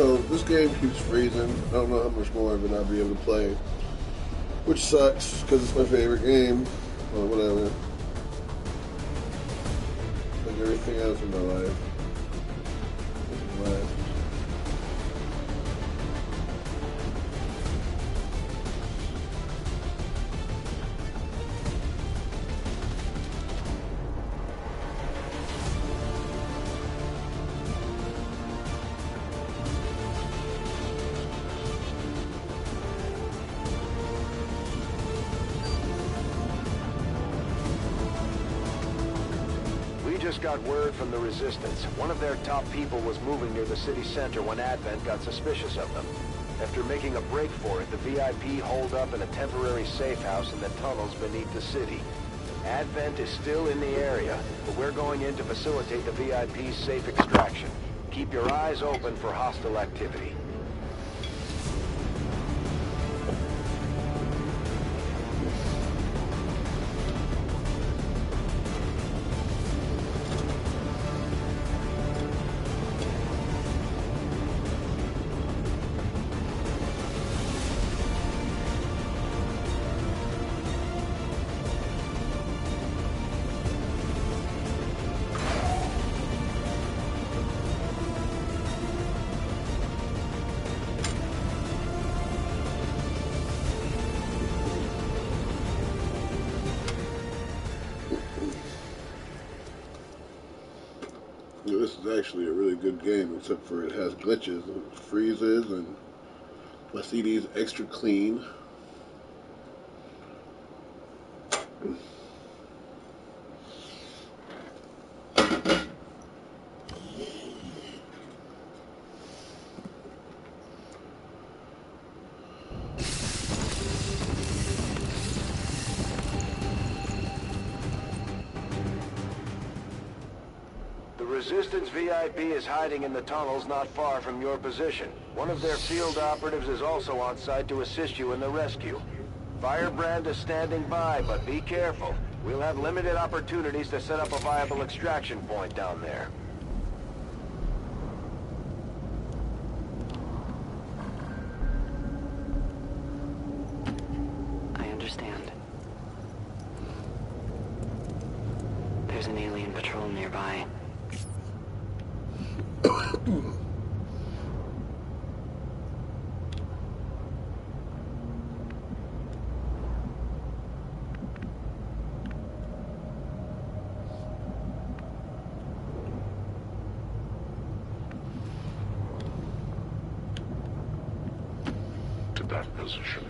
So this game keeps freezing. I don't know how much more I'm gonna be able to play, which sucks because it's my favorite game. Or whatever. Like everything else in my life. It's a blast. Just got word from the Resistance. One of their top people was moving near the city center when Advent got suspicious of them. After making a break for it, the VIP holed up in a temporary safe house in the tunnels beneath the city. Advent is still in the area, but we're going in to facilitate the VIP's safe extraction. Keep your eyes open for hostile activity. This is actually a really good game, except for it has glitches. It freezes, and my CD is extra clean. Resistance VIP is hiding in the tunnels not far from your position. One of their field operatives is also on site to assist you in the rescue. Firebrand is standing by, but be careful. We'll have limited opportunities to set up a viable extraction point down there. I understand. There's an alien patrol nearby. To that position.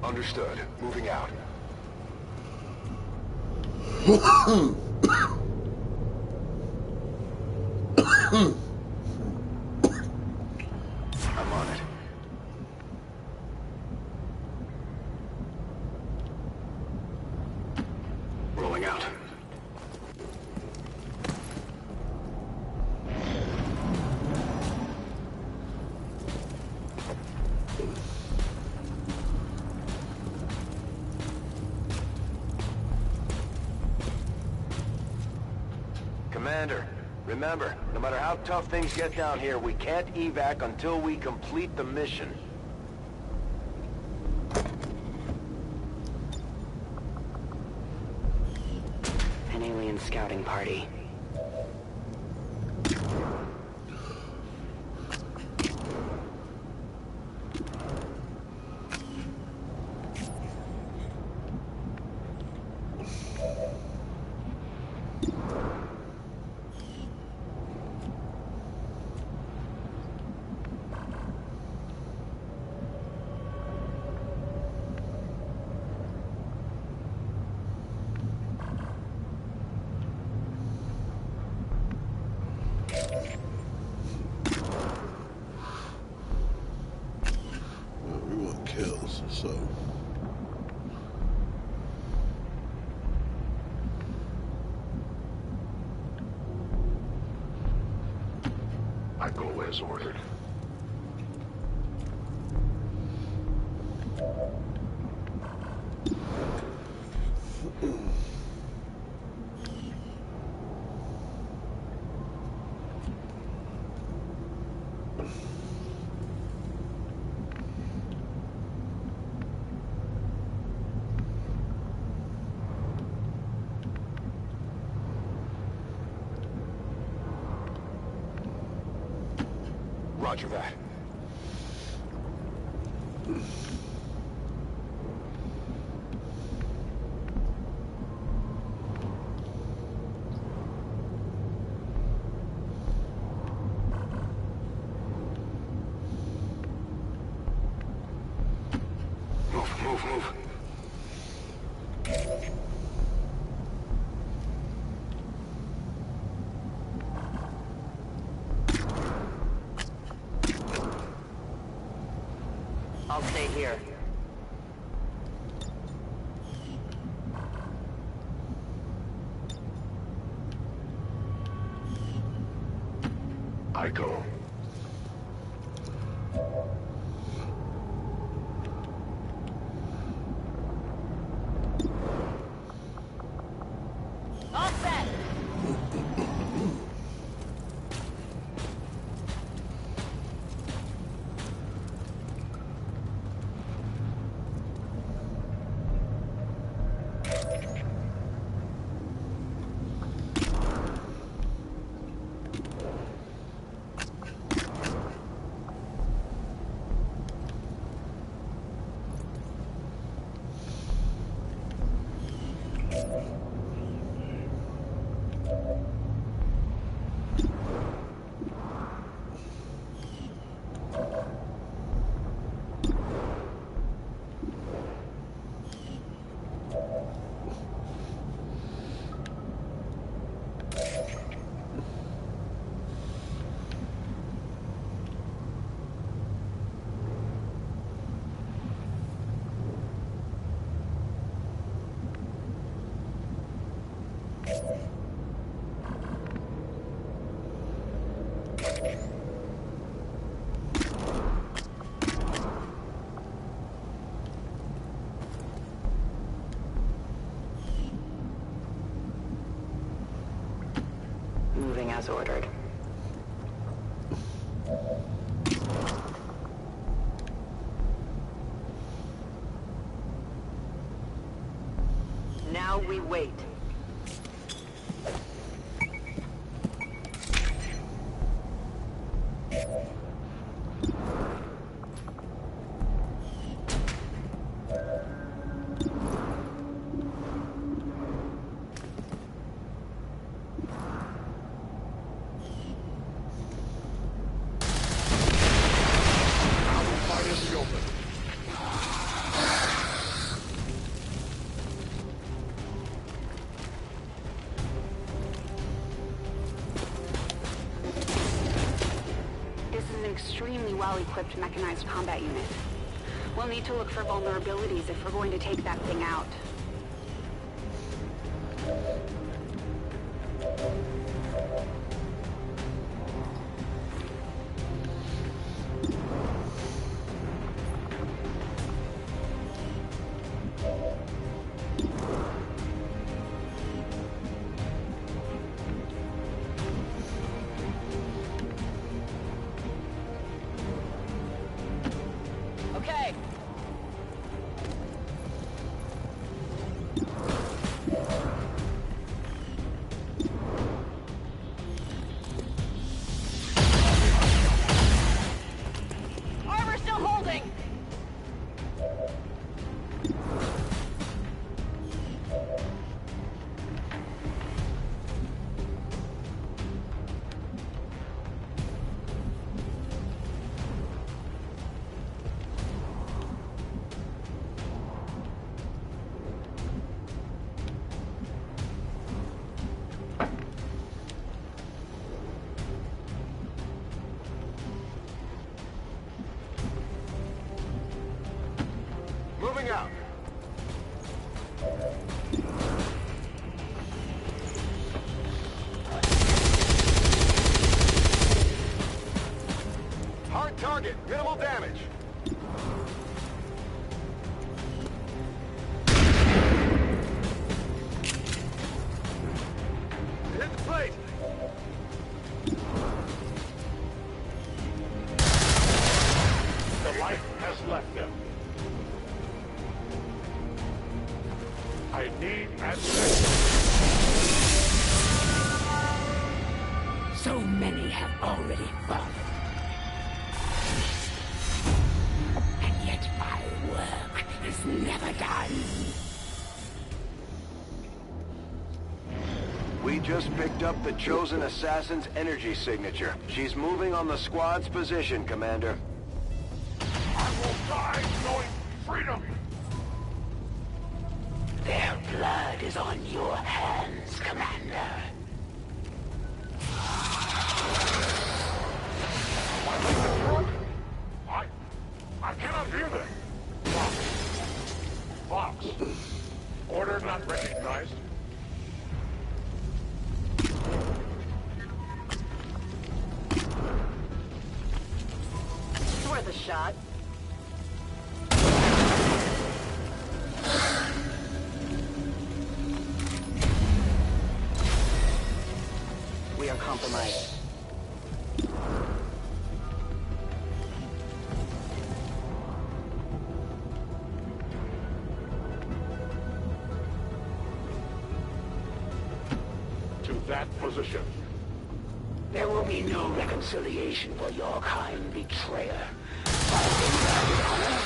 Understood. Moving out. I'm on it. Rolling out. Commander, remember, no matter how tough things get down here, we can't evac until we complete the mission. An alien scouting party. Well, we want kills, so. I go as ordered. Roger that. Move. I'll stay here. I go. All set! Moving as ordered. Now we wait. Fight in the open. This is an extremely well-equipped mechanized combat unit. We'll need to look for vulnerabilities if we're going to take that thing out. Okay. enemy at sector. So many have already fallen. And yet my work is never done. We just picked up the Chosen Assassin's energy signature. She's moving on the squad's position, Commander. I will die knowing freedom. Their blood is on your hands, Commander. I like the truck. I cannot hear them. Fox. Order not recognized. It's worth a shot. We are compromised. To that position. There will be no reconciliation for your kind, betrayer. Either honor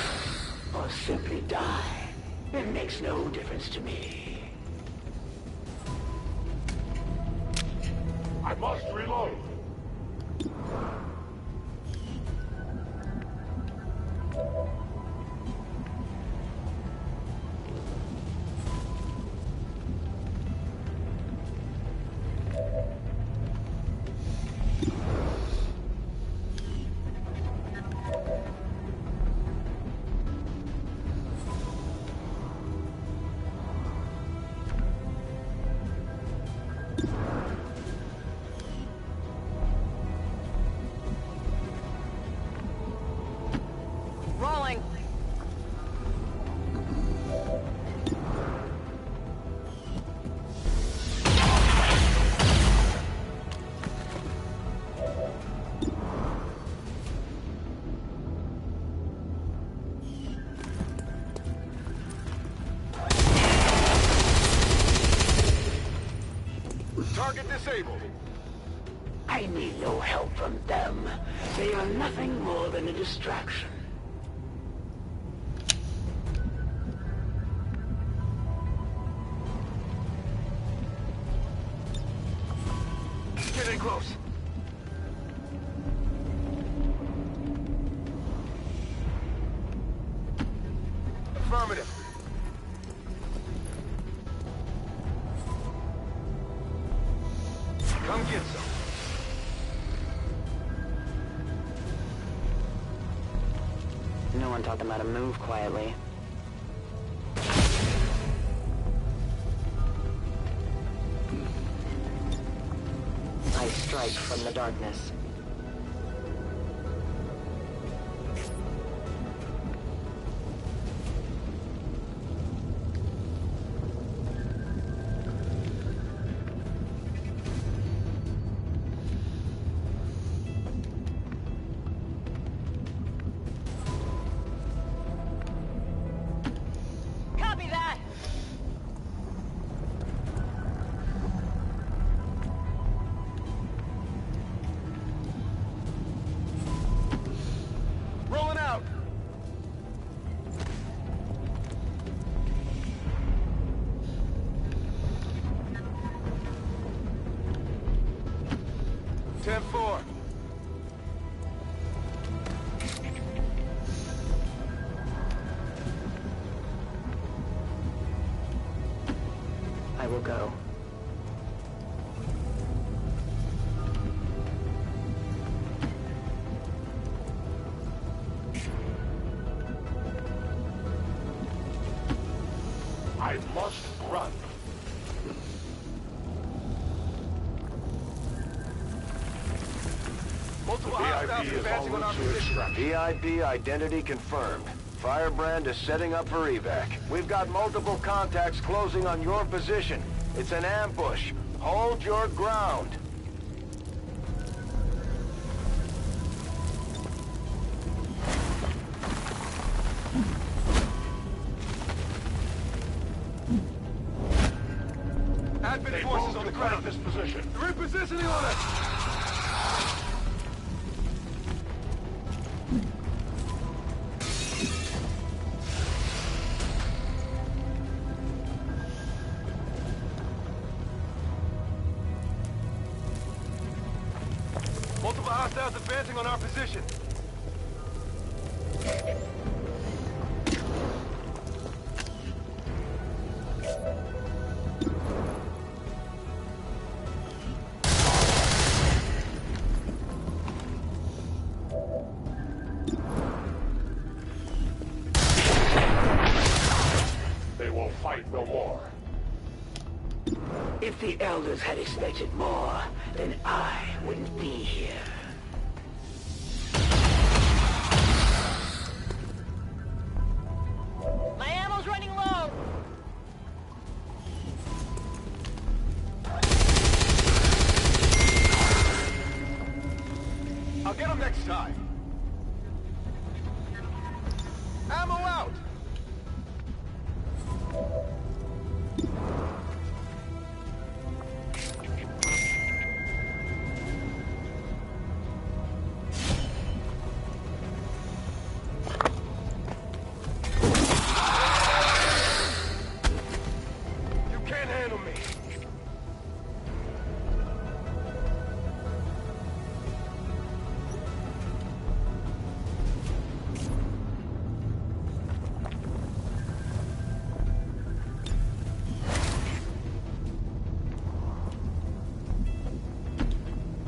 or simply die. It makes no difference to me. I must reload. Rolling. Target disabled. I need no help from them. They are nothing more than a distraction. Getting close. Affirmative. Come get some. No one taught them how to move quietly. I strike from the darkness. Copy that! Rolling out. Ten four. I will go. I must run. Multiple VIP hostiles is advancing on en our route to position. extraction. VIP identity confirmed. Firebrand is setting up for evac. We've got multiple contacts closing on your position. It's an ambush. Hold your ground. Advent forces on the ground. This position. Repositioning on us! Multiple hostiles advancing on our position. They will fight no more. If the elders had expected more, then I wouldn't be here. My ammo's running low! I'll get them next time. Ammo out! You can't handle me.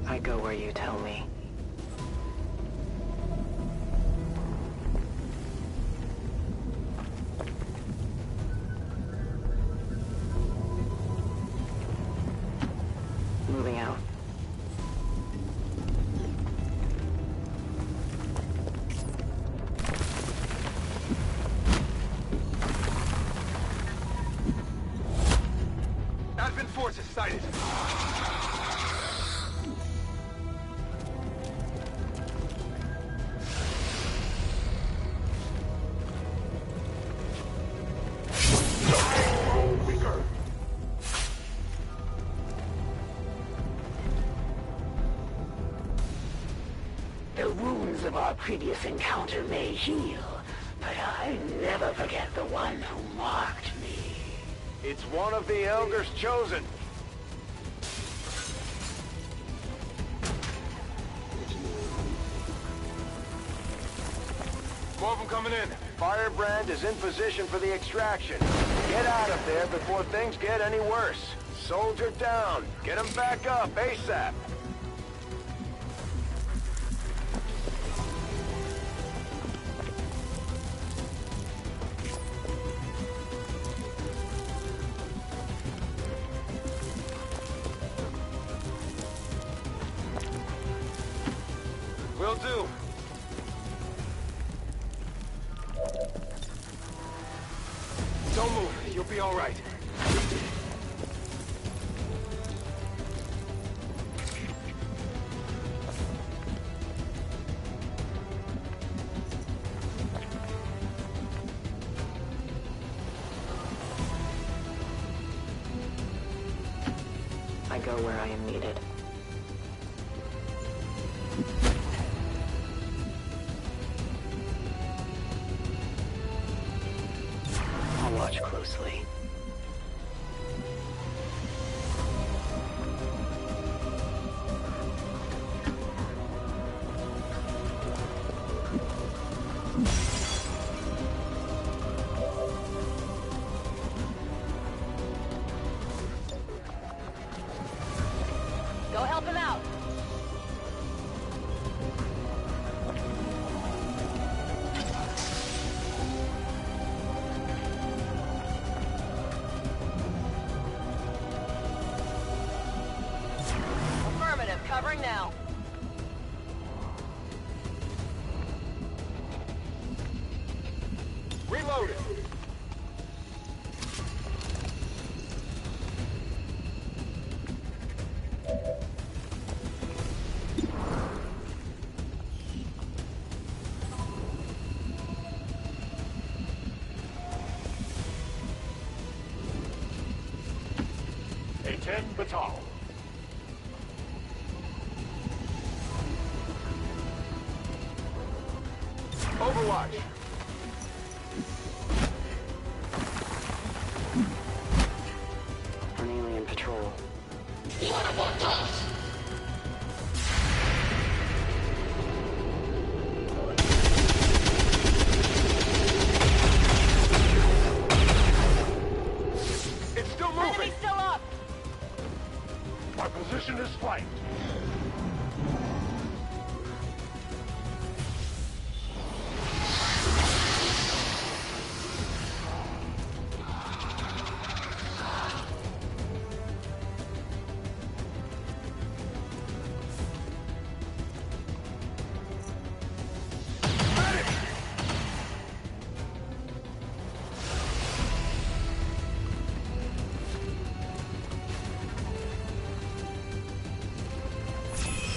I go where you tell me. Moving out. Advent forces sighted. Grow weaker. The wounds of our previous encounter may heal, but I never forget the one who marked me. It's one of the elders chosen. More of them coming in. Firebrand is in position for the extraction. Get out of there before things get any worse. Soldier down. Get him back up ASAP. Will do. Don't move. You'll be all right. I go where I am needed. I'll watch closely. Go help him out! Affirmative, covering now. Reloaded. 10 Batal. Overwatch. An alien patrol. It's still moving. Enemy still up. Our position is flanked.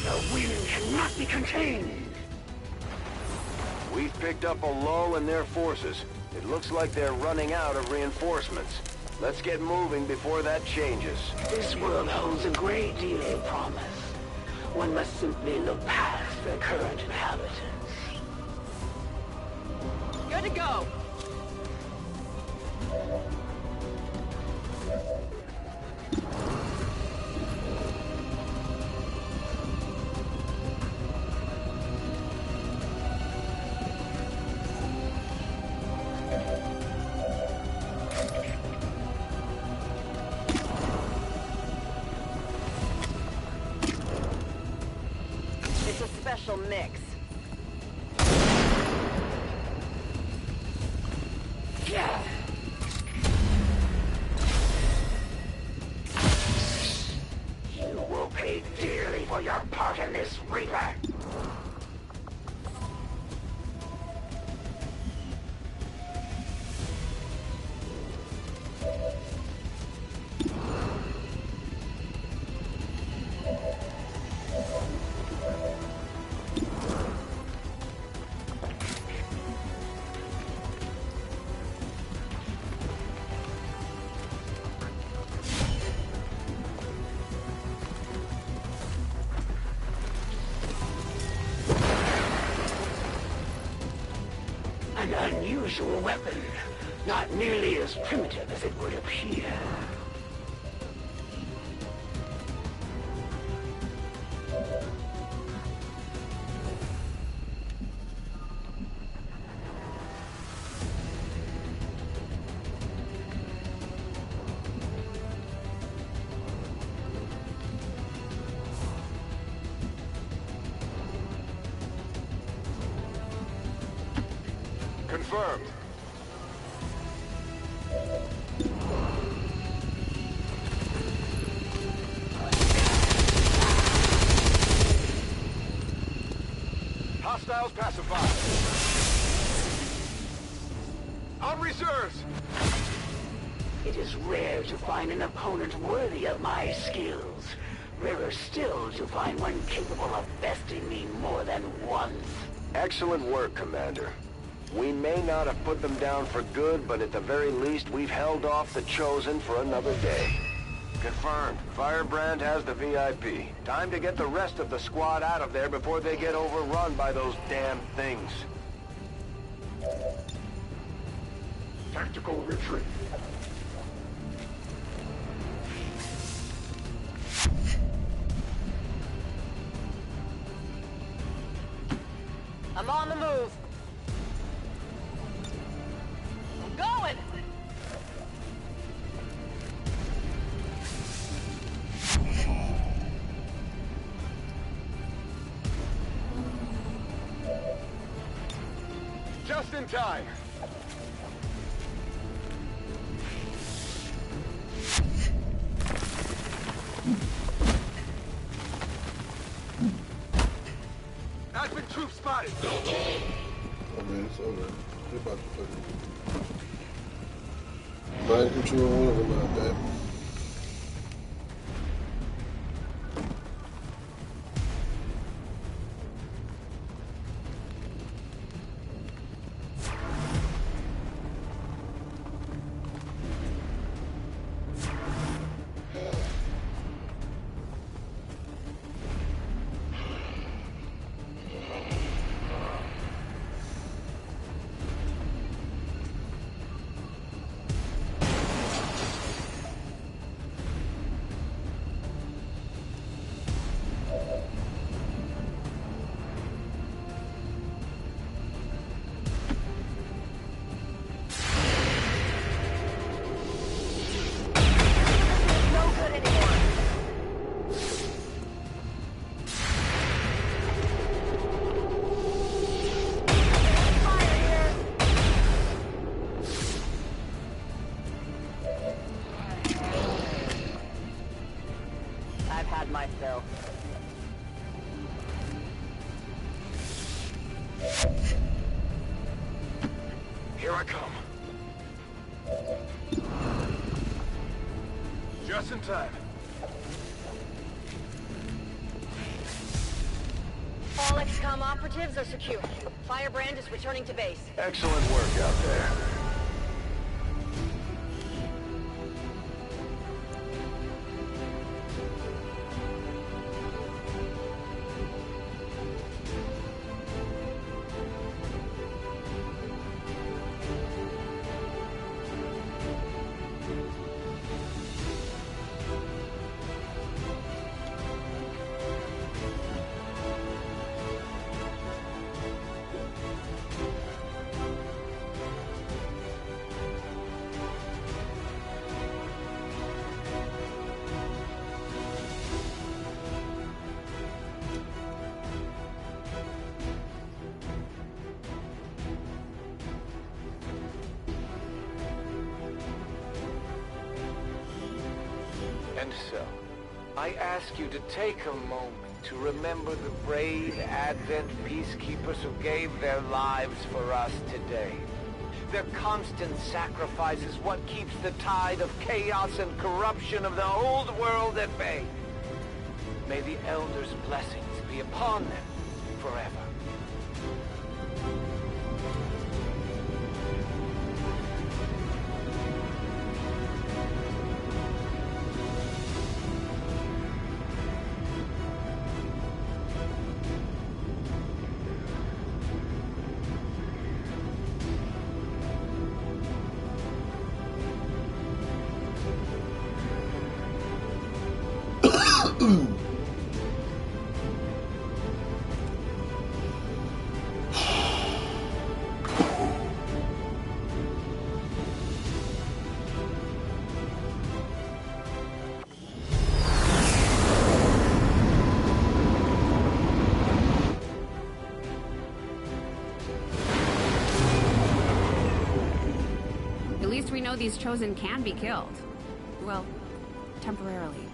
The wind cannot be contained. We've picked up a lull in their forces. It looks like they're running out of reinforcements. Let's get moving before that changes. This world holds a great deal of promise. One must simply look past the current inhabitants. Good to go. It's a special mix. Yeah. You will pay dearly for your part in this, Reaper. An unusual weapon, not nearly as primitive as it would appear. Confirmed. Hostiles pacified. On reserves. It is rare to find an opponent worthy of my skills. Rarer still to find one capable of besting me more than once. Excellent work, Commander. We may not have put them down for good, but at the very least, we've held off the Chosen for another day. Confirmed. Firebrand has the VIP. Time to get the rest of the squad out of there before they get overrun by those damn things. Tactical retreat. I'm on the move. I'm going. Just in time. Advent troops spotted. Oh man, it's over. They're about to fucking mind control one of them out there. I've had my fill. Here I come. Just in time. All XCOM operatives are secure. Firebrand is returning to base. Excellent work out there. And so, I ask you to take a moment to remember the brave Advent peacekeepers who gave their lives for us today. Their constant sacrifice is what keeps the tide of chaos and corruption of the old world at bay. May the Elder's blessings be upon them forever. At least we know these Chosen can be killed. Well, temporarily.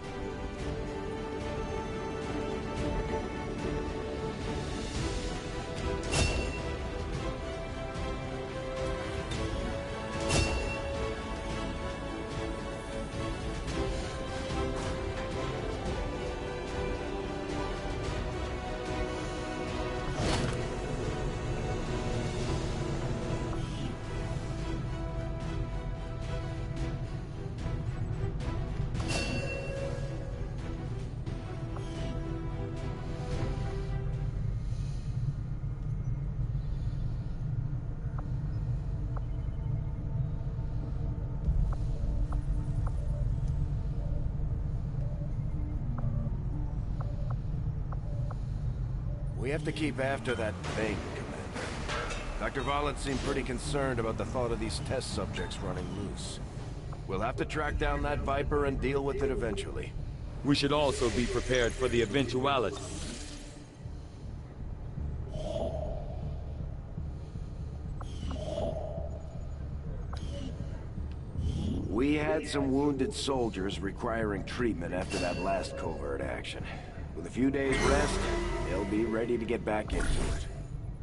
We have to keep after that thing, Commander. Dr. Vahlet seemed pretty concerned about the thought of these test subjects running loose. We'll have to track down that Viper and deal with it eventually. We should also be prepared for the eventuality. We had some wounded soldiers requiring treatment after that last covert action. With a few days rest, they'll be ready to get back into it.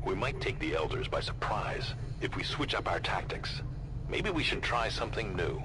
We might take the Elders by surprise if we switch up our tactics. Maybe we should try something new.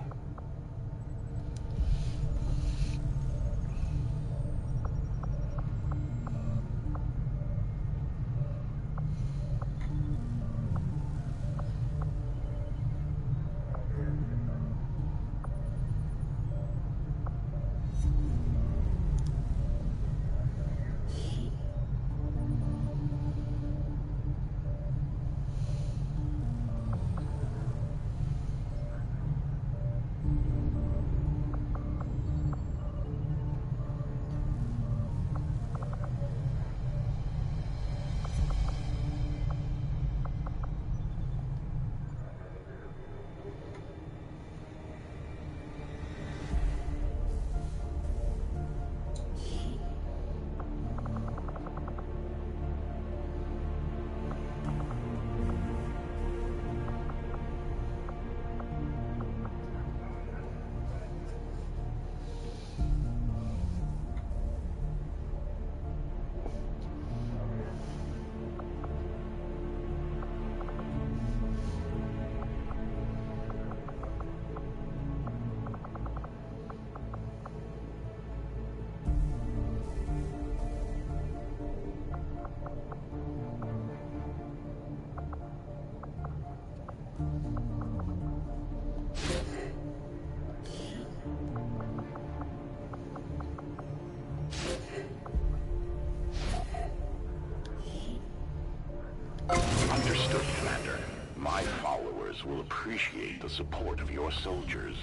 leaders will appreciate the support of your soldiers.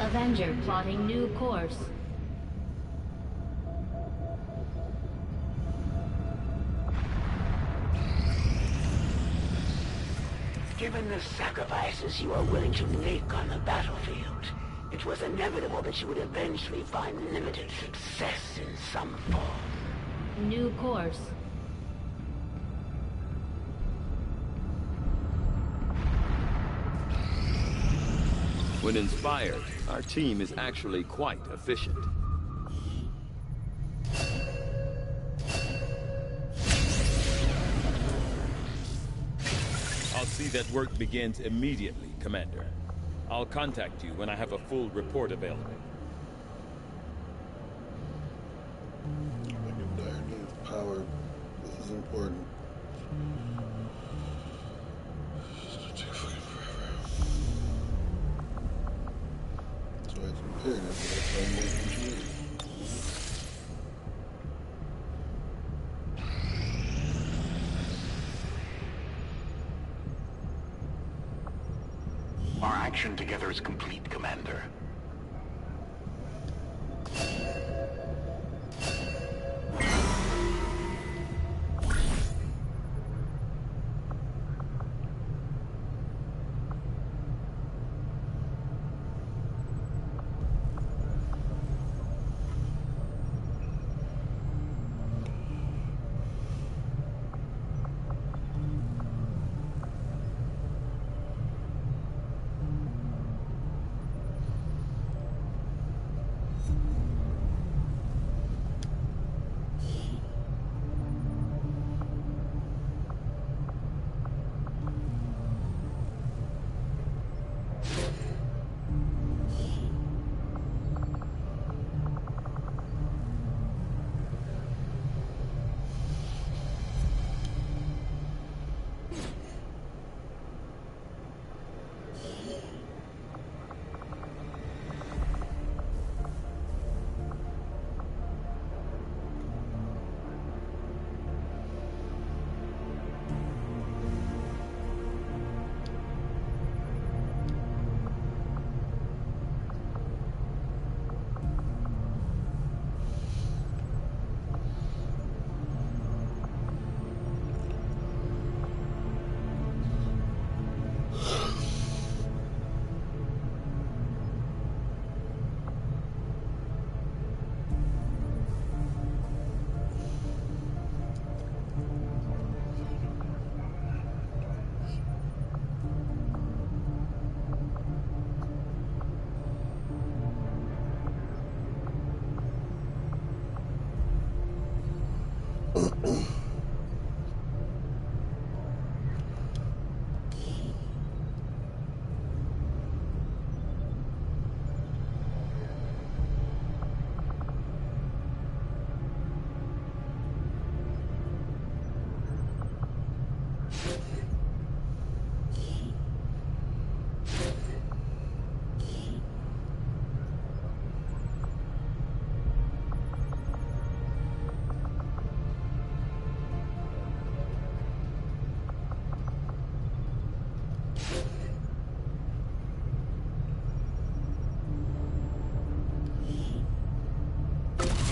Avenger plotting new course. Given the sacrifices you are willing to make on the battlefield, it was inevitable that you would eventually find limited success in some form. New course. When inspired, our team is actually quite efficient. I'll see that work begins immediately, Commander. I'll contact you when I have a full report available. Like a dire need of power. This is important. It's gonna take fucking forever. That's why it's imperative that I find more engineering. Our action together is complete, Commander.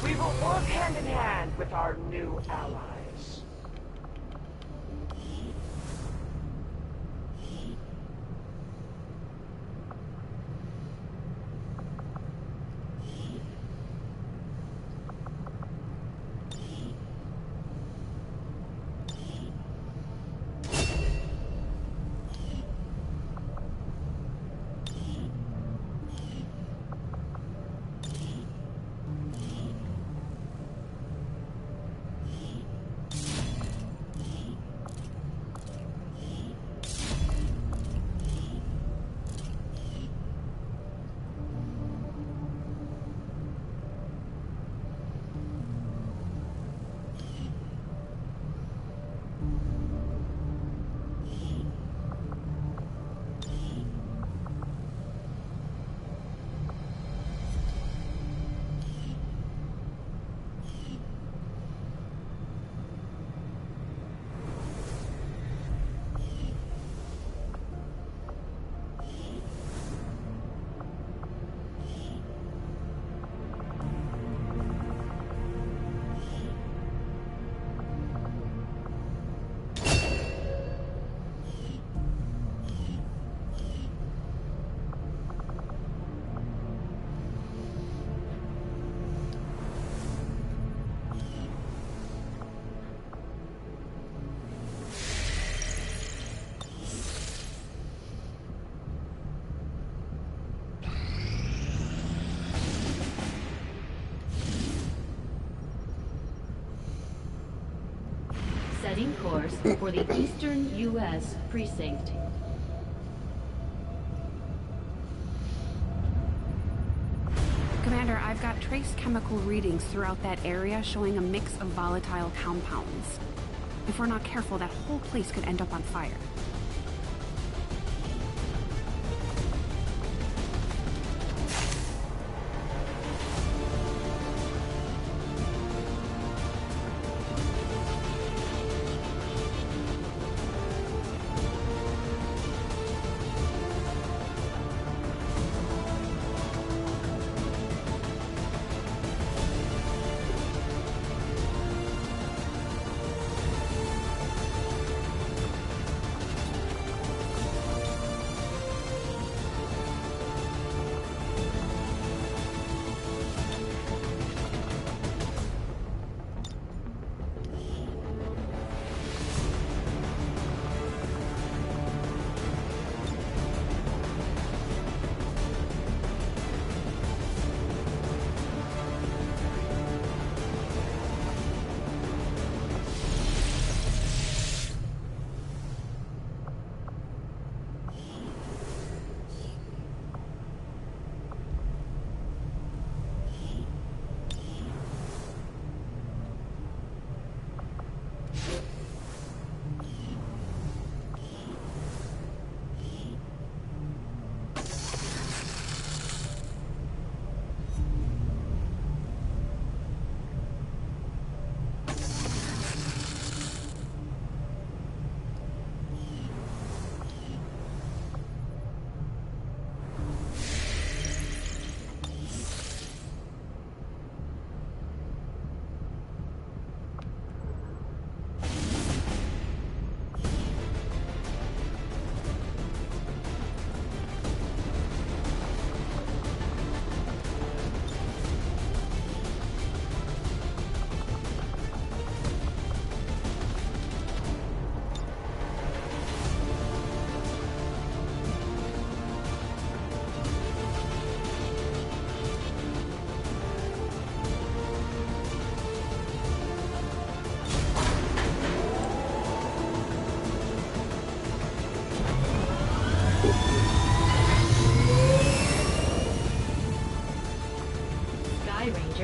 We will work hand in hand with our new allies. Setting course for the Eastern U.S. Precinct. Commander, I've got trace chemical readings throughout that area showing a mix of volatile compounds. If we're not careful, that whole place could end up on fire.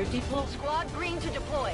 Deploy. Squad green to deploy.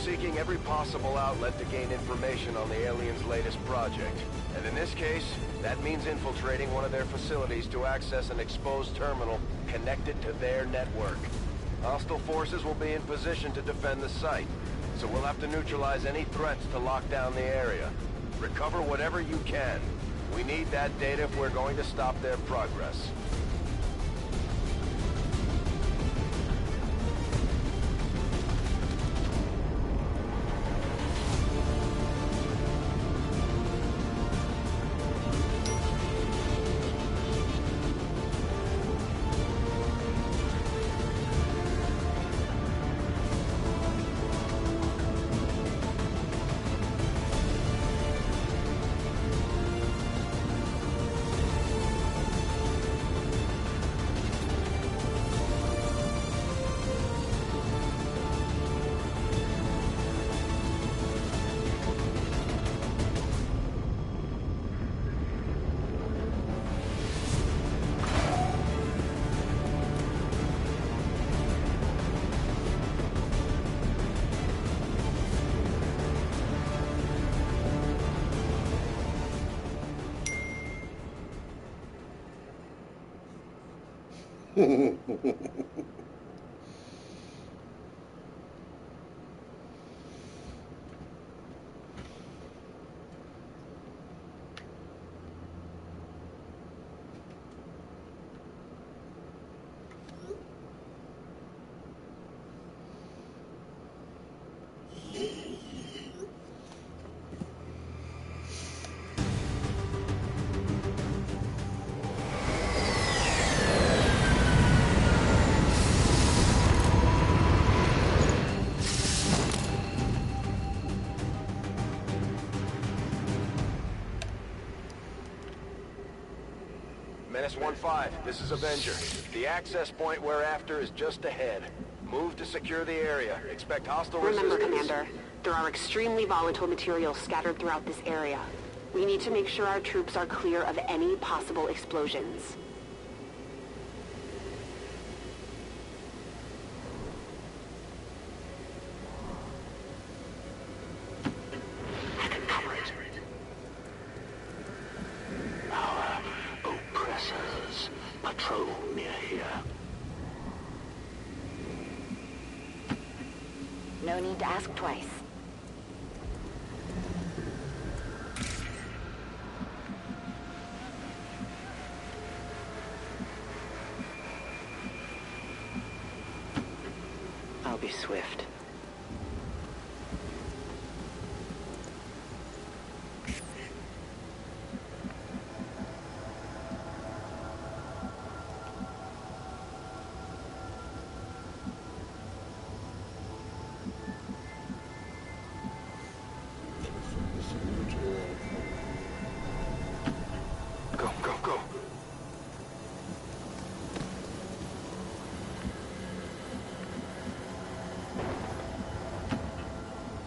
Seeking every possible outlet to gain information on the aliens' latest project. And in this case, that means infiltrating one of their facilities to access an exposed terminal connected to their network. Hostile forces will be in position to defend the site, so we'll have to neutralize any threats to lock down the area. Recover whatever you can. We need that data if we're going to stop their progress. Menace 1-5, this is Avenger. The access point we're after is just ahead. Move to secure the area. Expect hostile Remember, resistance. Commander, there are extremely volatile materials scattered throughout this area. We need to make sure our troops are clear of any possible explosions. I can cover it. Our oppressors patrol near here. No need to ask twice. I'll be swift. Go, go, go.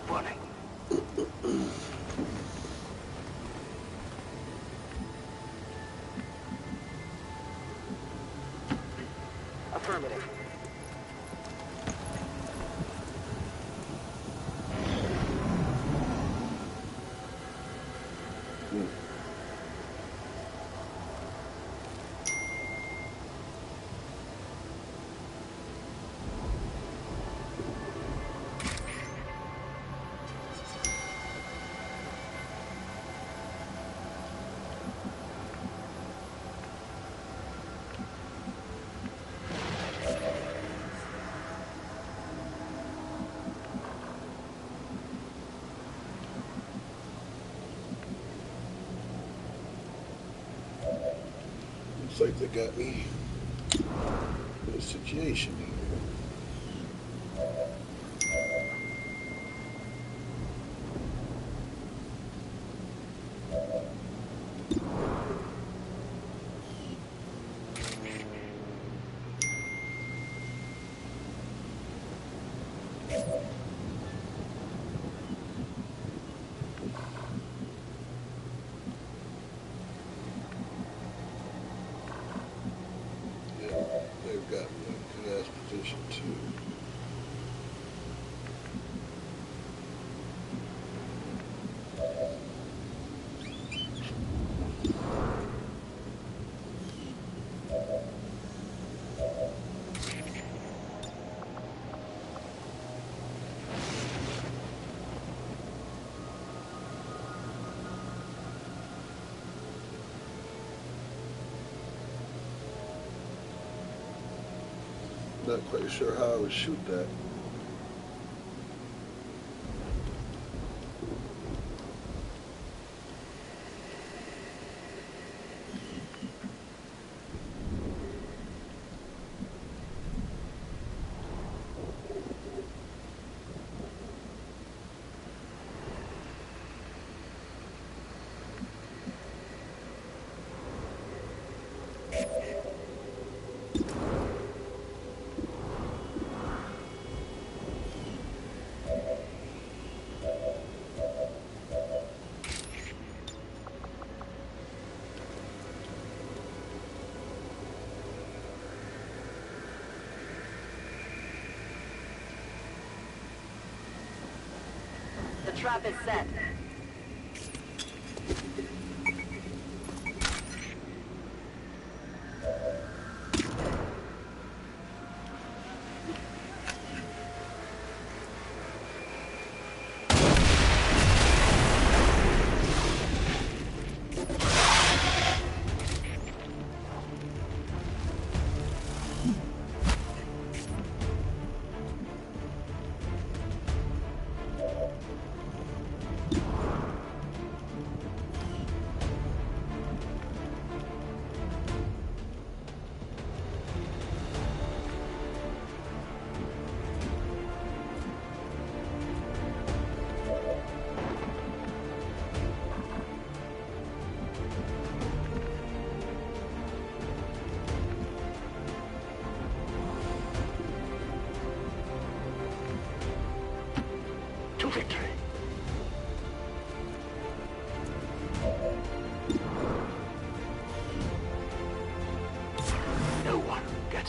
Warning. Affirmative. Looks like they got me in a situation here. They've got me in a good ass position too. Not quite sure how I would shoot that. The trap is set.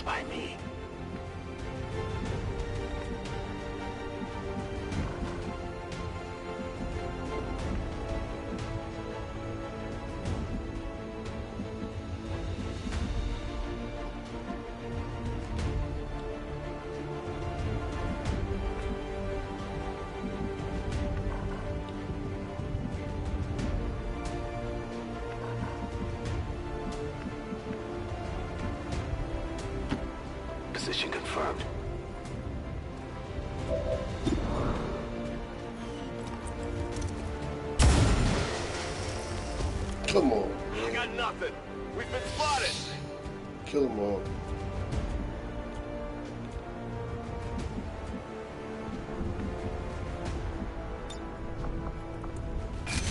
That's by me. Position confirmed. Come on. I got nothing. We've been spotted. Kill them all.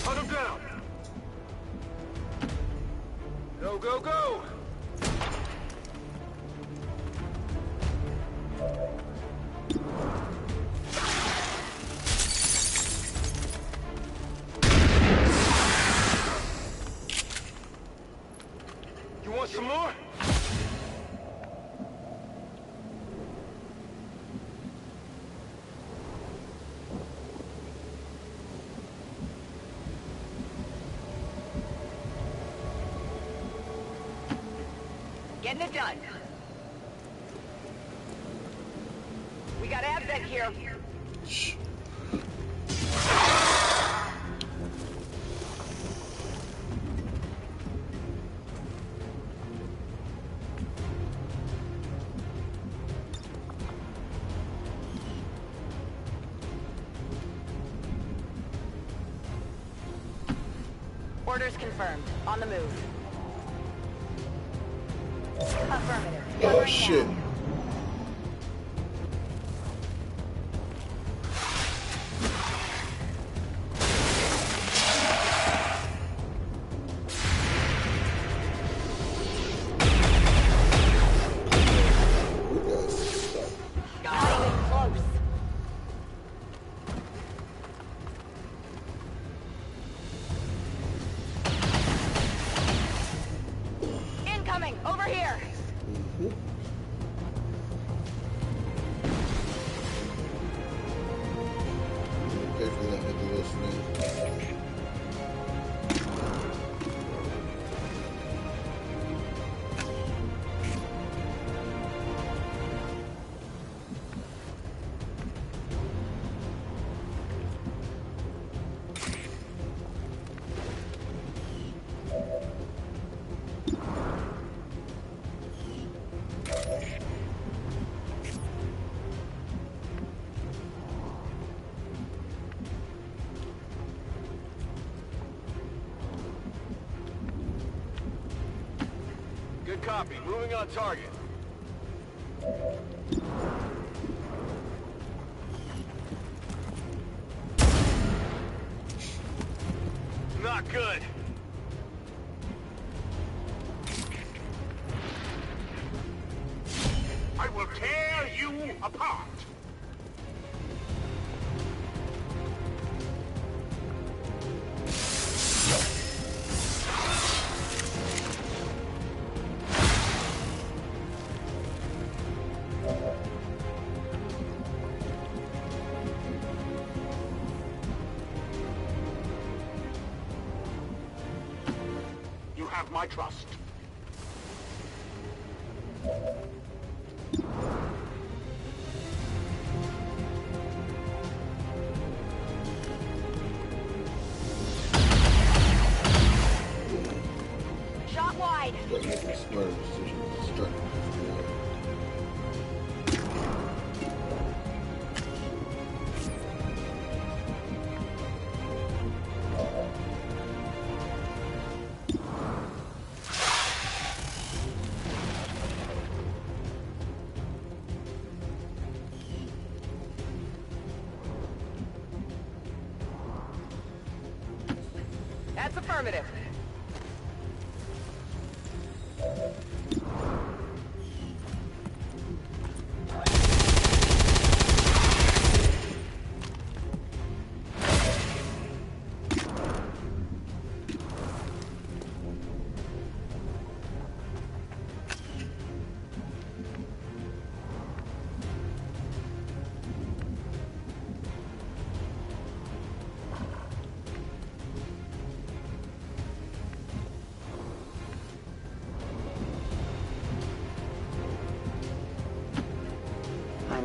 Hunt him down. Go, go, go! You want some more? Getting it done. We got Advent here. Shh. Orders confirmed. On the move. Affirmative. Oh Covering shit. now. Not even close. Incoming! Over here! Pay for that with the listening. Good copy. Moving on target. Not good. I will tear you apart. You have my trust. Shot wide. Gotta make a smarter decision to start. That's affirmative.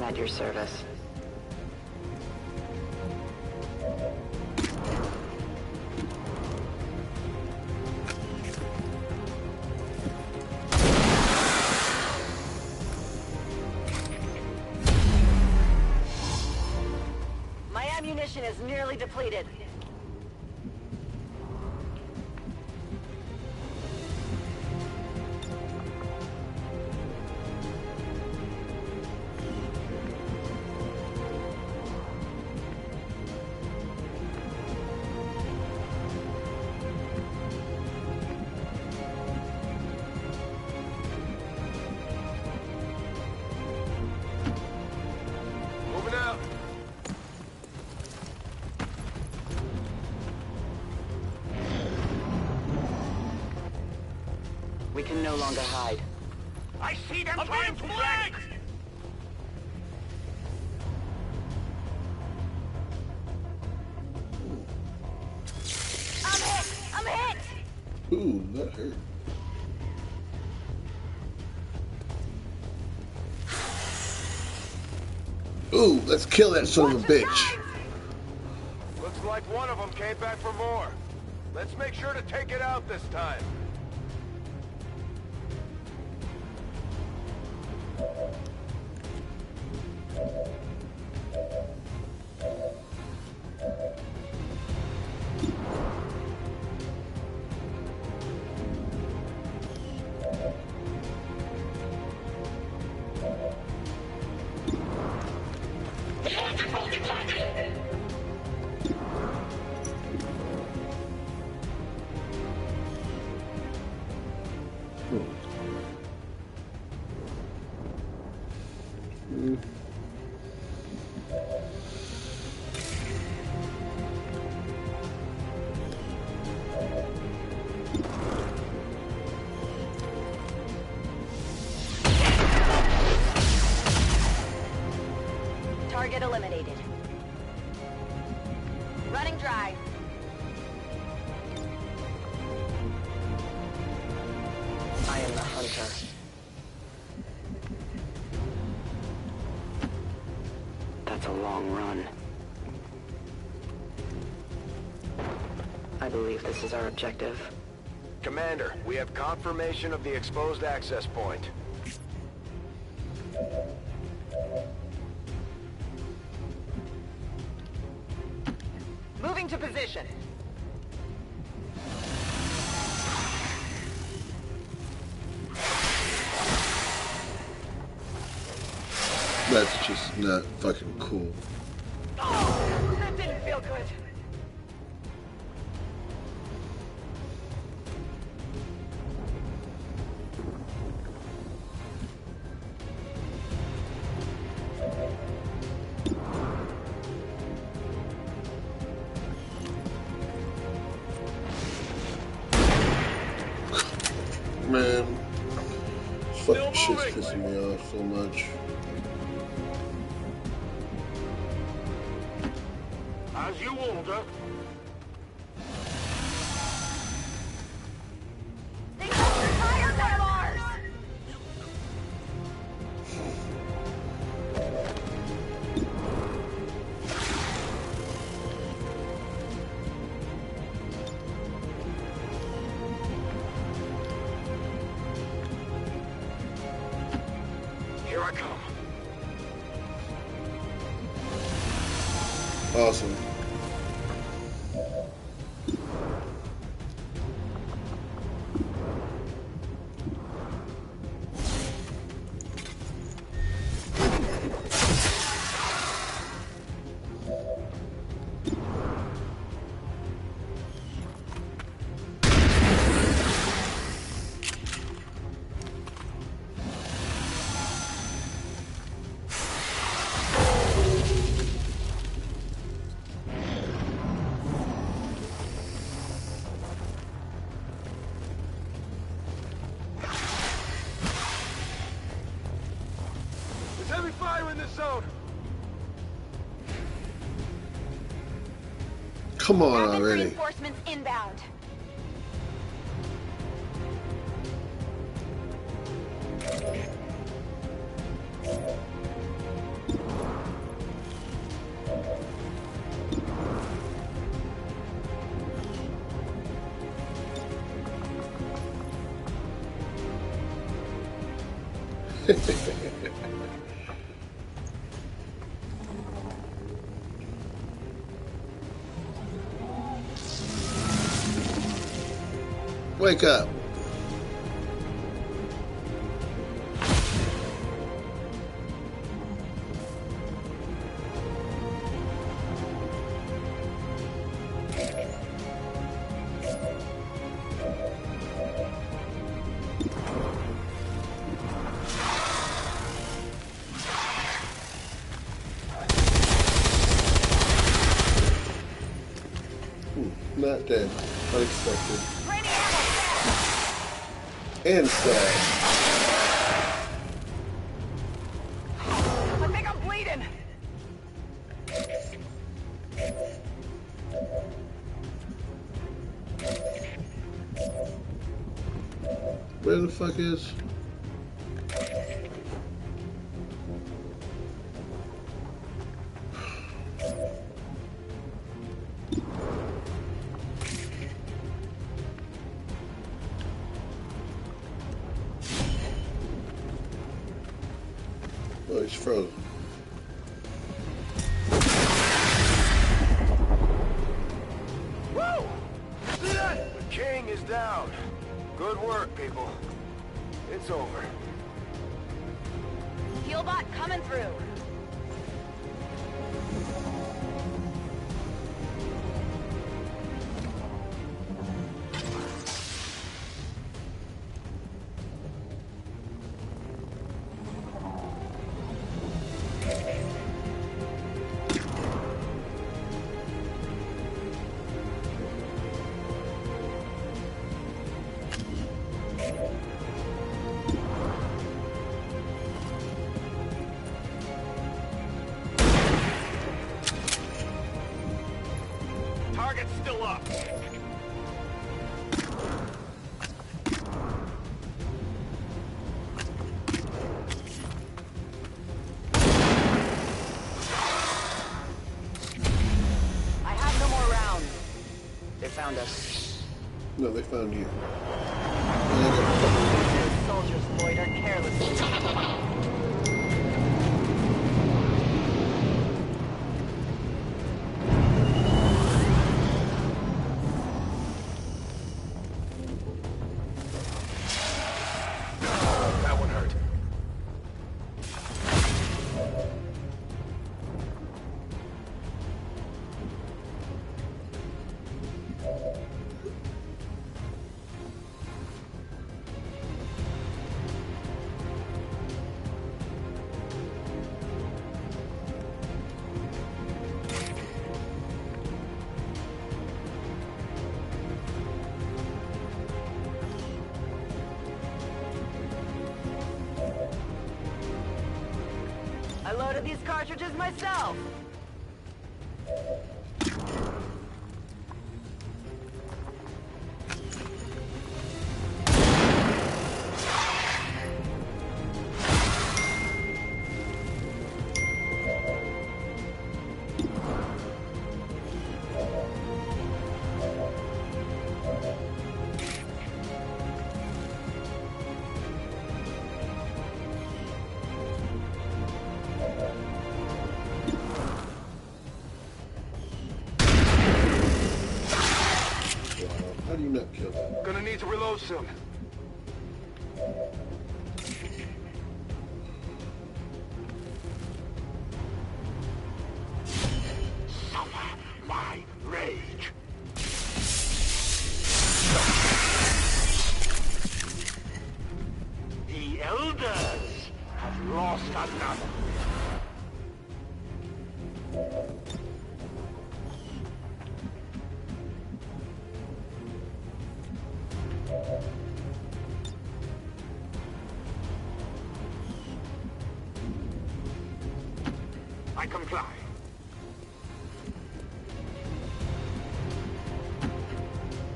At your service. My ammunition is nearly depleted. Moving out. We can no longer hide. I see them trying to drag! I'm hit! I'm hit! Ooh, that hurt. Ooh, let's kill that son of a bitch. Looks like one of them came back for more. Let's make sure to take it out this time. Target eliminated. Running dry. I am the hunter. That's a long run. I believe this is our objective. Commander, we have confirmation of the exposed access point. Moving to position. That's just not fucking cool. Oh, that didn't feel good. Man, fucking shit's pissing me off so much. As you order. They got your tires out of ours! Here I come. Awesome. There's heavy fire in this zone. Come on Advent already. reinforcements inbound. Wake up. Not dead. Unexpected. And sad. I think I'm bleeding. Where the fuck is? Oh, he's frozen. Woo! See that? The king is down. Good work, people. It's over. Healbot coming through. Target's still up. I have no more rounds. They found us. No, they found you. Soldiers loiter carelessly. That one hurt. I loaded these cartridges myself. How do you not kill them? Gonna need to reload soon. Suffer my rage. The elders have lost another. I comply.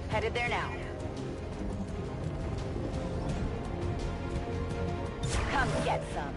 Headed there now. Come get some.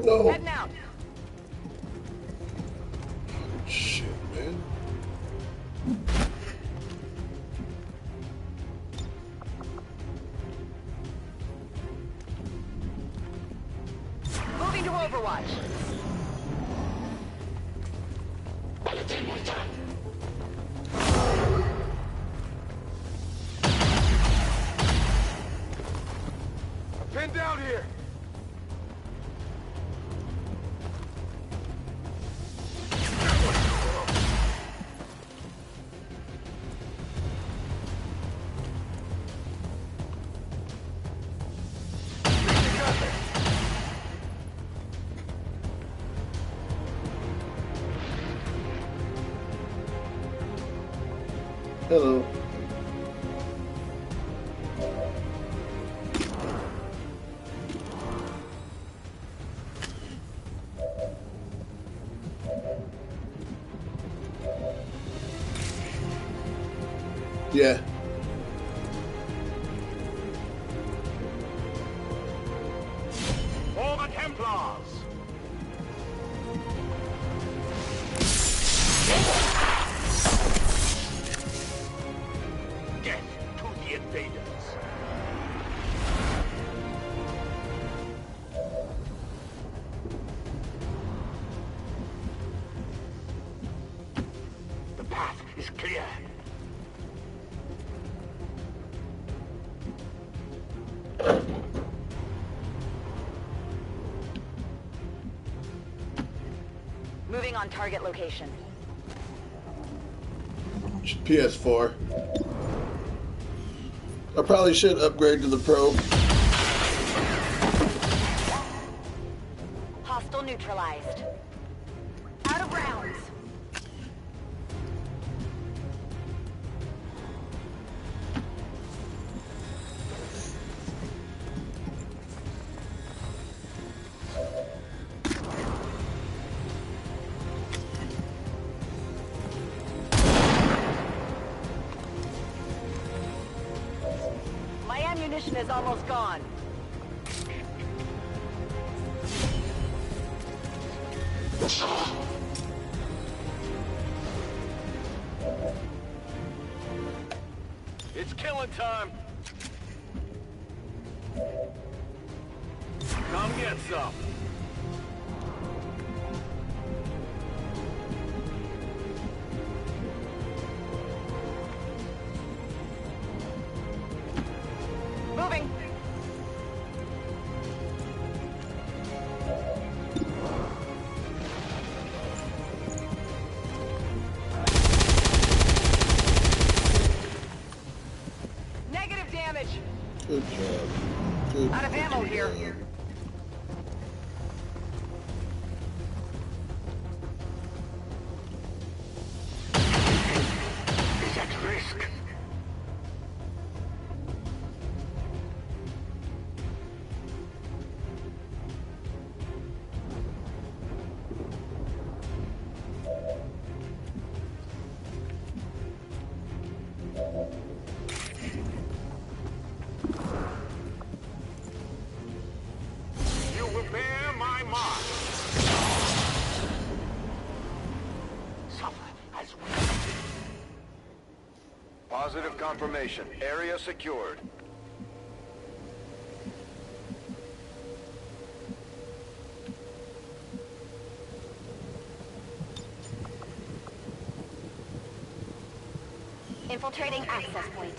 No. Heading out. Shit, man. Moving to Overwatch. Pinned down here. Hello. Yeah. For the Templars! Death to the invaders! The path is clear. Moving on target location. PS4. I probably should upgrade to the Pro. Hostile neutralized. Out of rounds. My ammunition is almost gone. It's killing time. Come get some. Moving. Negative damage. Good job. Good. Out of ammo here. Is at risk. You will bear my mark. Suffer as we. Positive confirmation. Area secured. Infiltrating access point.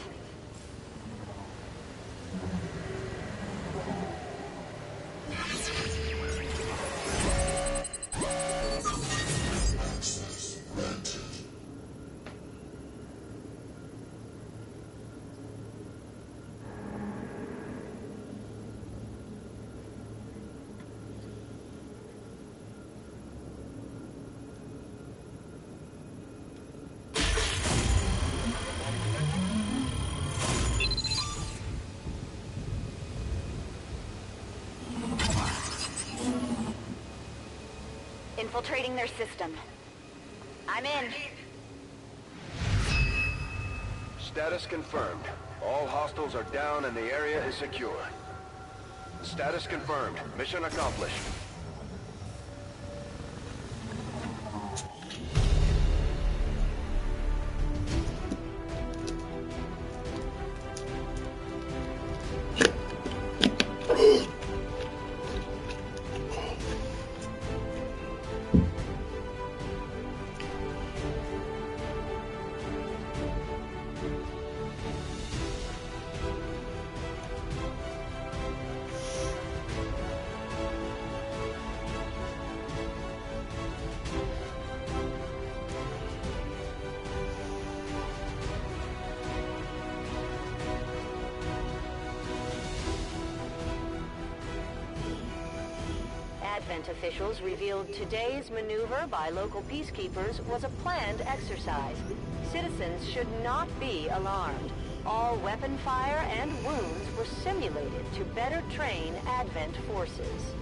Infiltrating their system. I'm in. Status confirmed. All hostiles are down and the area is secure. Status confirmed. Mission accomplished. Advent officials revealed today's maneuver by local peacekeepers was a planned exercise. Citizens should not be alarmed. All weapon fire and wounds were simulated to better train Advent forces.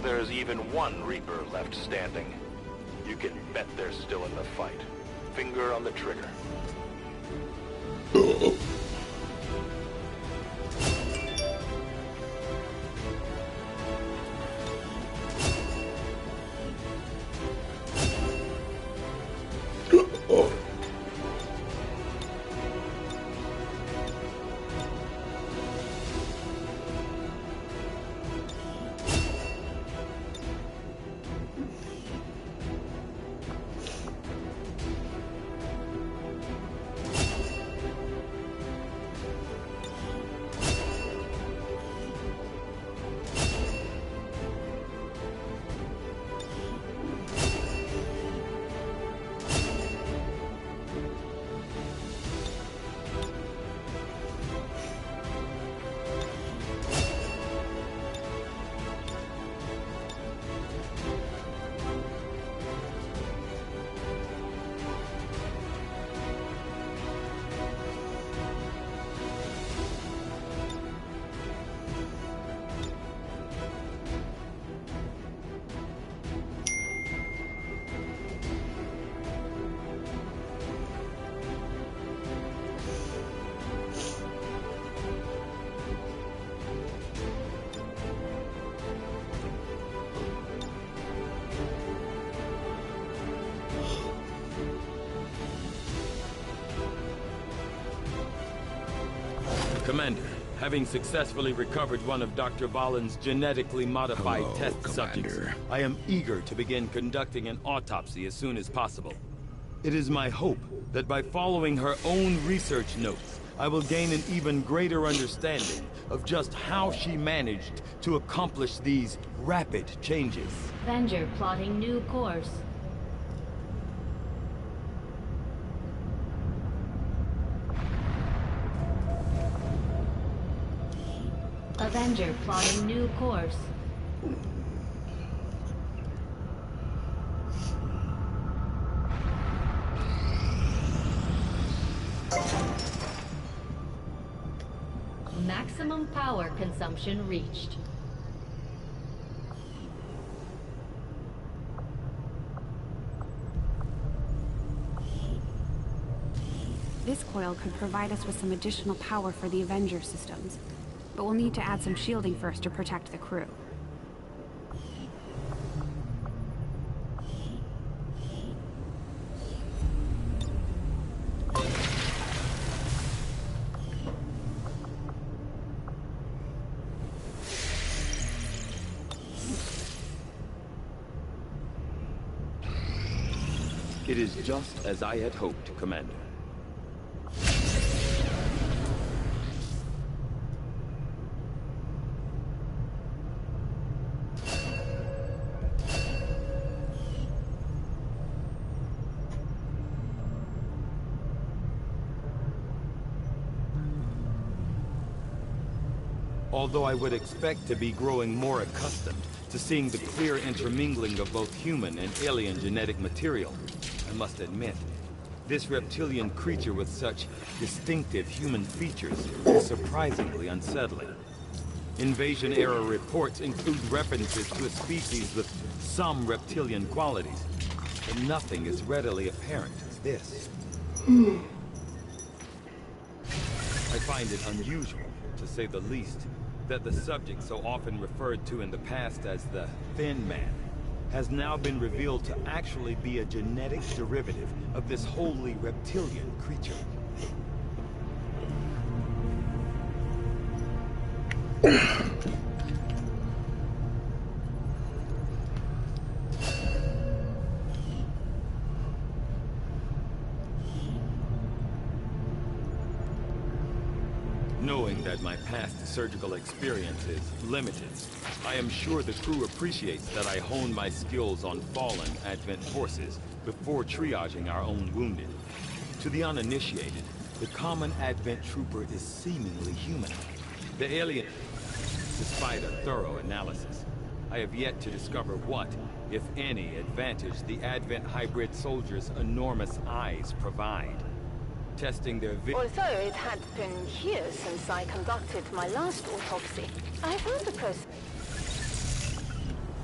There's even one Reaper left standing. You can bet they're still in the fight. Finger on the trigger. Commander, having successfully recovered one of Dr. Valen's genetically modified test subjects, I am eager to begin conducting an autopsy as soon as possible. It is my hope that by following her own research notes, I will gain an even greater understanding of just how she managed to accomplish these rapid changes. Avenger plotting new course. Avenger plotting new course. Maximum power consumption reached. This coil could provide us with some additional power for the Avenger systems, but we'll need to add some shielding first to protect the crew. It is just as I had hoped, Commander. Although I would expect to be growing more accustomed to seeing the clear intermingling of both human and alien genetic material, I must admit, This reptilian creature with such distinctive human features is surprisingly unsettling. Invasion-era reports include references to a species with some reptilian qualities, but nothing as readily apparent as this. I find it unusual, to say the least, that the subject so often referred to in the past as the Thin Man has now been revealed to actually be a genetic derivative of this wholly reptilian creature. Knowing that my past surgical experience is limited, I am sure the crew appreciates that I hone my skills on fallen Advent forces before triaging our own wounded. To the uninitiated, the common Advent trooper is seemingly human. The alien, despite a thorough analysis, I have yet to discover what, if any, advantage the Advent hybrid soldiers' enormous eyes provide. Testing their Although it had been years since I conducted my last autopsy, I found the person.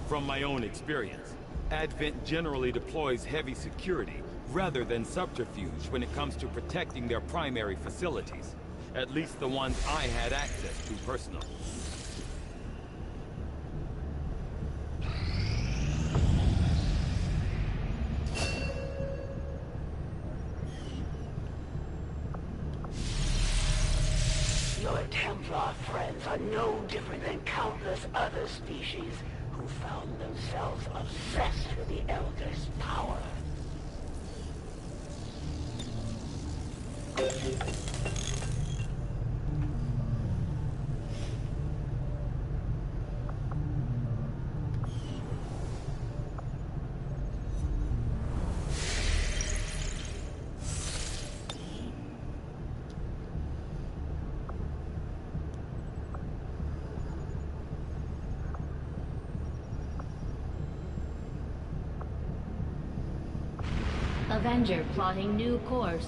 From my own experience, Advent generally deploys heavy security rather than subterfuge when it comes to protecting their primary facilities. At least the ones I had access to personally. Your Templar friends are no different than countless other species who found themselves obsessed with the Elder's power. Avenger plotting new course.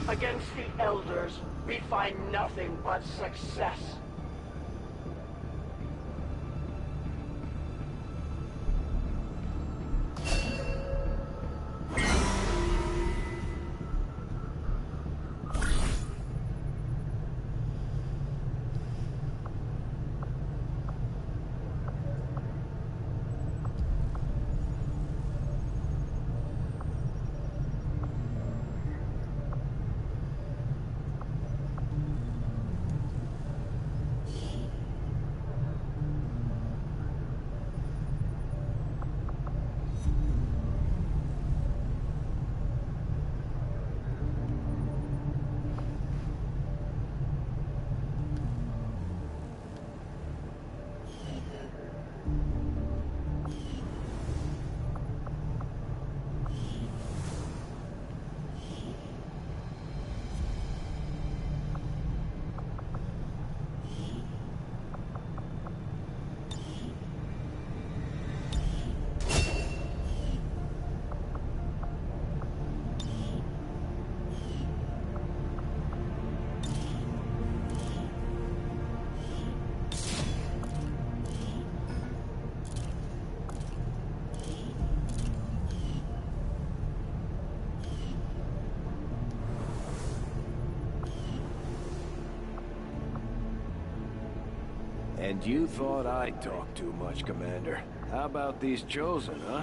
Against the Elders, we find nothing but success. And you thought I talked too much, Commander. How about these Chosen, huh?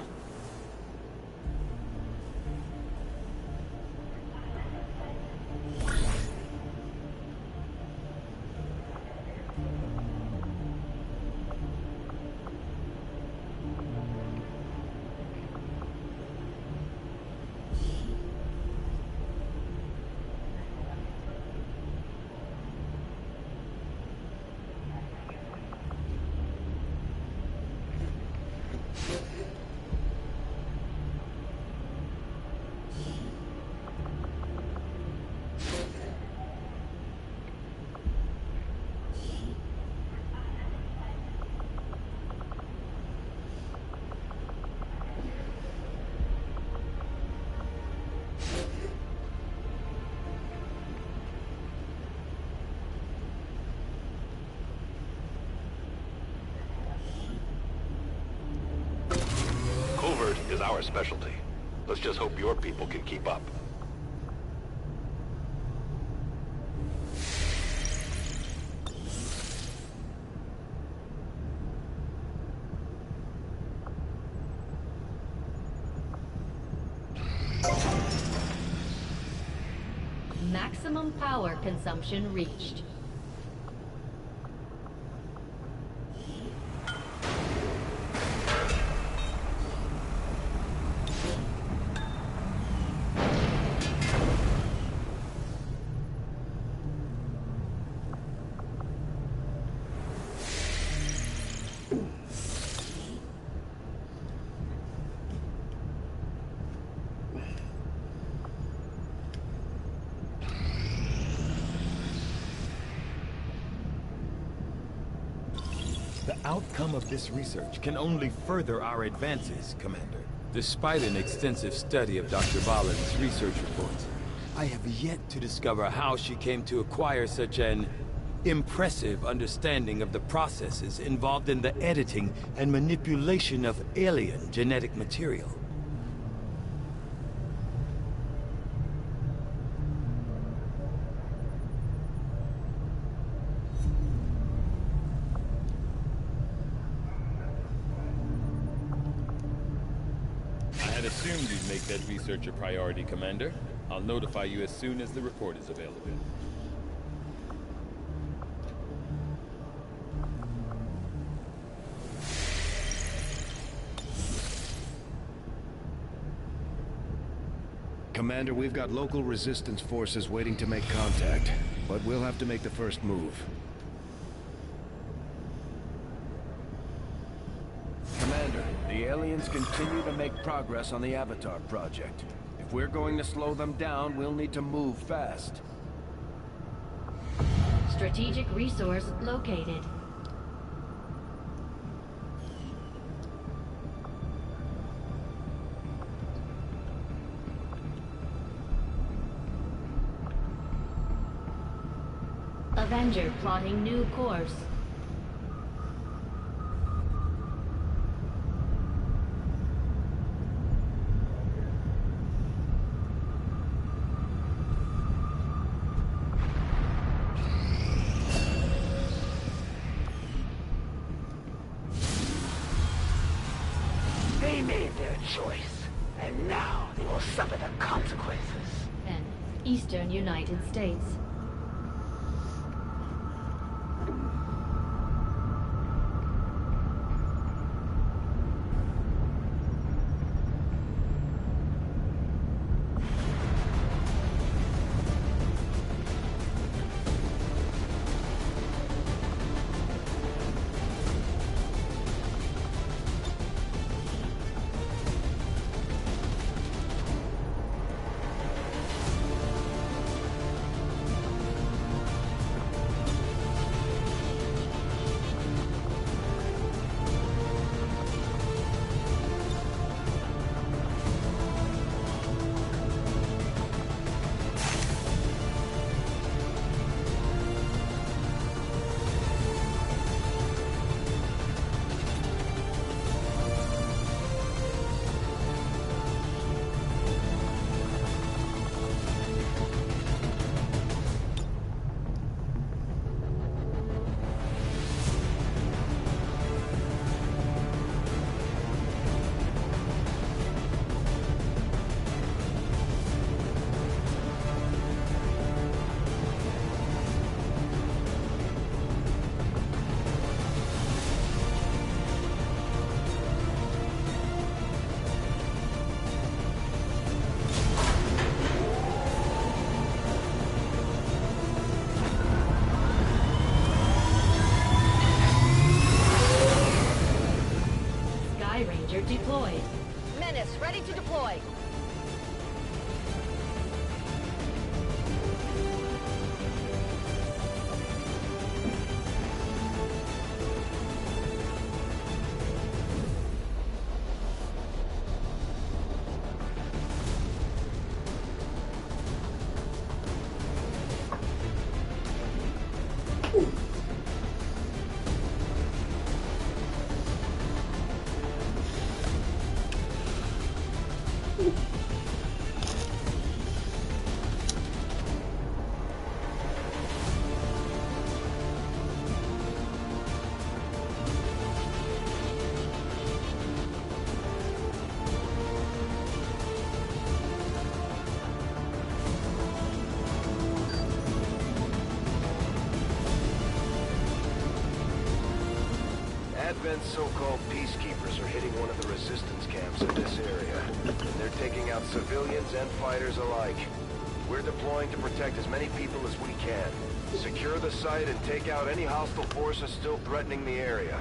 is our specialty. Let's just hope your people can keep up. Maximum power consumption reached. The outcome of this research can only further our advances, Commander. Despite an extensive study of Dr. Valen's research reports, I have yet to discover how she came to acquire such an impressive understanding of the processes involved in the editing and manipulation of alien genetic material. I had assumed you'd make that research a priority, Commander. I'll notify you as soon as the report is available. Commander, we've got local resistance forces waiting to make contact, but we'll have to make the first move. Commander, the aliens continue to make progress on the Avatar project. If we're going to slow them down, we'll need to move fast. Strategic resource located. Avenger plotting new course. They made their choice, and now they will suffer the consequences. And Eastern United States. Advent's so-called peacekeepers are hitting one of the resistance camps in this area. And they're taking out civilians and fighters alike. We're deploying to protect as many people as we can. Secure the site and take out any hostile forces still threatening the area.